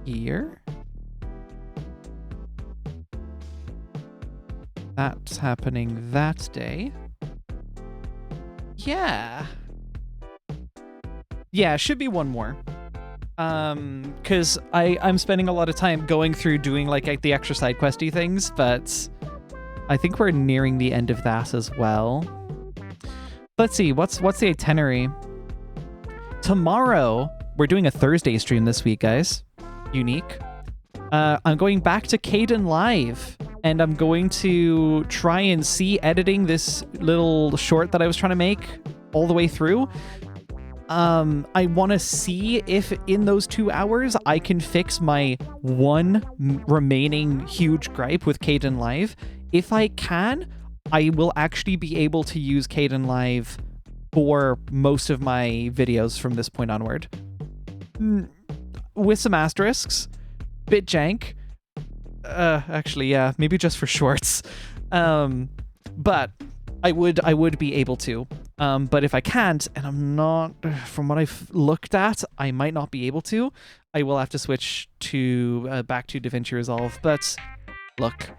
here. That's happening that day. Yeah. Yeah, should be one more. Because I'm spending a lot of time going through doing like the extra side questy things, but I think we're nearing the end of that as well. Let's see, what's the itinerary? Tomorrow, we're doing a Thursday stream this week, guys. Unique. I'm going back to Caden Live, and I'm going to try and see editing this little short that I was trying to make all the way through. I want to see if in those 2 hours I can fix my one remaining huge gripe with Caden Live. If I can, I will actually be able to use Caden Live for most of my videos from this point onward. With some asterisks. Bit jank. Actually, yeah, maybe just for shorts. But I would be able to. But if I can't, and I'm not, from what I've looked at, I might not be able to. I will have to switch to back to DaVinci Resolve. But look,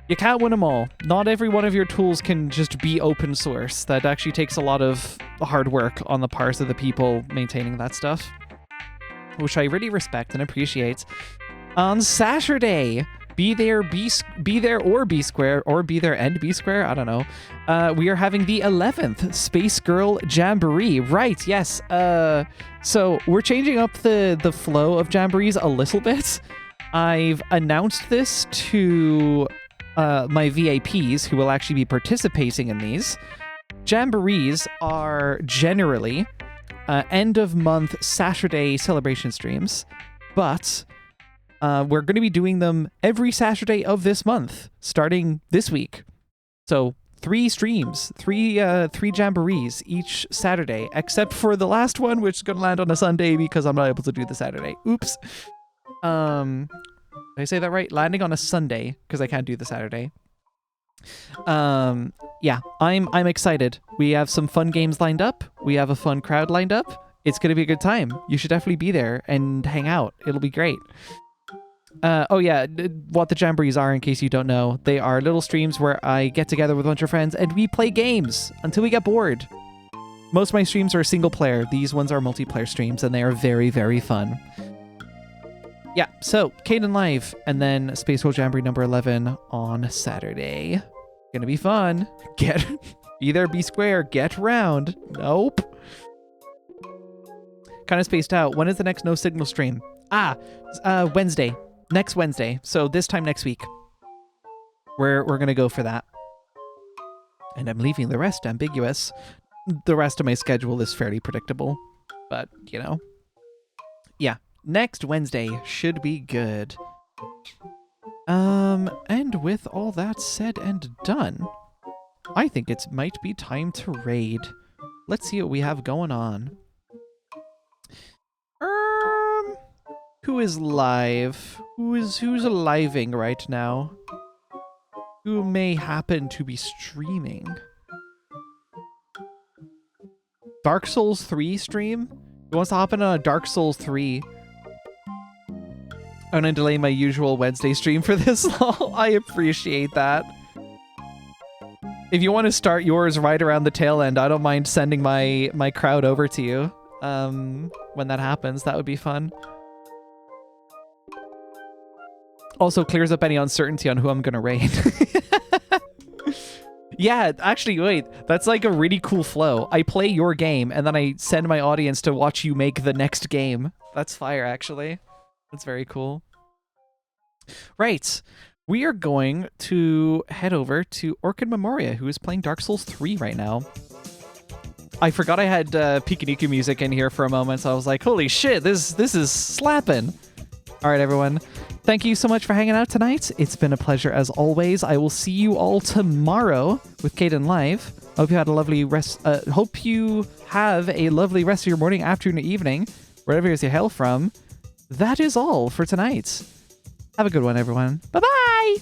you can't win them all. Not every one of your tools can just be open source. That actually takes a lot of hard work on the part of the people maintaining that stuff, which I really respect and appreciate. On Saturday, be there or be square, or be there and be square, I don't know. We are having the 11th Space Girl Jamboree. Right, yes. So we're changing up the flow of jamborees a little bit. I've announced this to my VIPs who will actually be participating in these. Jamborees are generally end of month Saturday celebration streams, but we're going to be doing them every Saturday of this month, starting this week. So 3 streams, three jamborees each Saturday, except for the last one, which is going to land on a Sunday because I'm not able to do the Saturday. Oops. Did I say that right? Landing on a Sunday because I can't do the Saturday. Yeah, I'm excited. We have some fun games lined up. We have a fun crowd lined up. It's going to be a good time. You should definitely be there and hang out. It'll be great. Oh yeah, what the jamborees are, in case you don't know, they are little streams where I get together with a bunch of friends and we play games until we get bored. Most of my streams are single player. These ones are multiplayer streams and they are very, very fun. Yeah, so Caden Live and then Space World Jamboree number 11 on Saturday. Gonna be fun. Be there, be square, get round. Nope. Kind of spaced out. When is the next No Signal stream? Wednesday. Next Wednesday. So this time next week. We're gonna go for that. And I'm leaving the rest ambiguous. The rest of my schedule is fairly predictable. But, you know. Yeah. Next Wednesday should be good. And with all that said and done, I think it might be time to raid. Let's see what we have going on. Who is live? Who's aliving right now? who may happen to be streaming. Dark Souls 3 stream? Who wants to hop in on a Dark Souls 3? I'm gonna delay my usual Wednesday stream for this long. I appreciate that. If you want to start yours right around the tail end, I don't mind sending my crowd over to you. When that happens, that would be fun. Also clears up any uncertainty on who I'm gonna raid. Yeah, actually, wait. That's like a really cool flow. I play your game, and then I send my audience to watch you make the next game. That's fire, actually. That's very cool. Right. We are going to head over to Orchid Memoria, who is playing Dark Souls 3 right now. I forgot I had Pikuniku music in here for a moment, so I was like, holy shit, this is slapping. All right, everyone. Thank you so much for hanging out tonight. It's been a pleasure as always. I will see you all tomorrow with Kaden Live. Hope you had a lovely rest. Hope you have a lovely rest of your morning, afternoon, or evening, wherever it is you hail from. That is all for tonight. Have a good one, everyone. Bye-bye!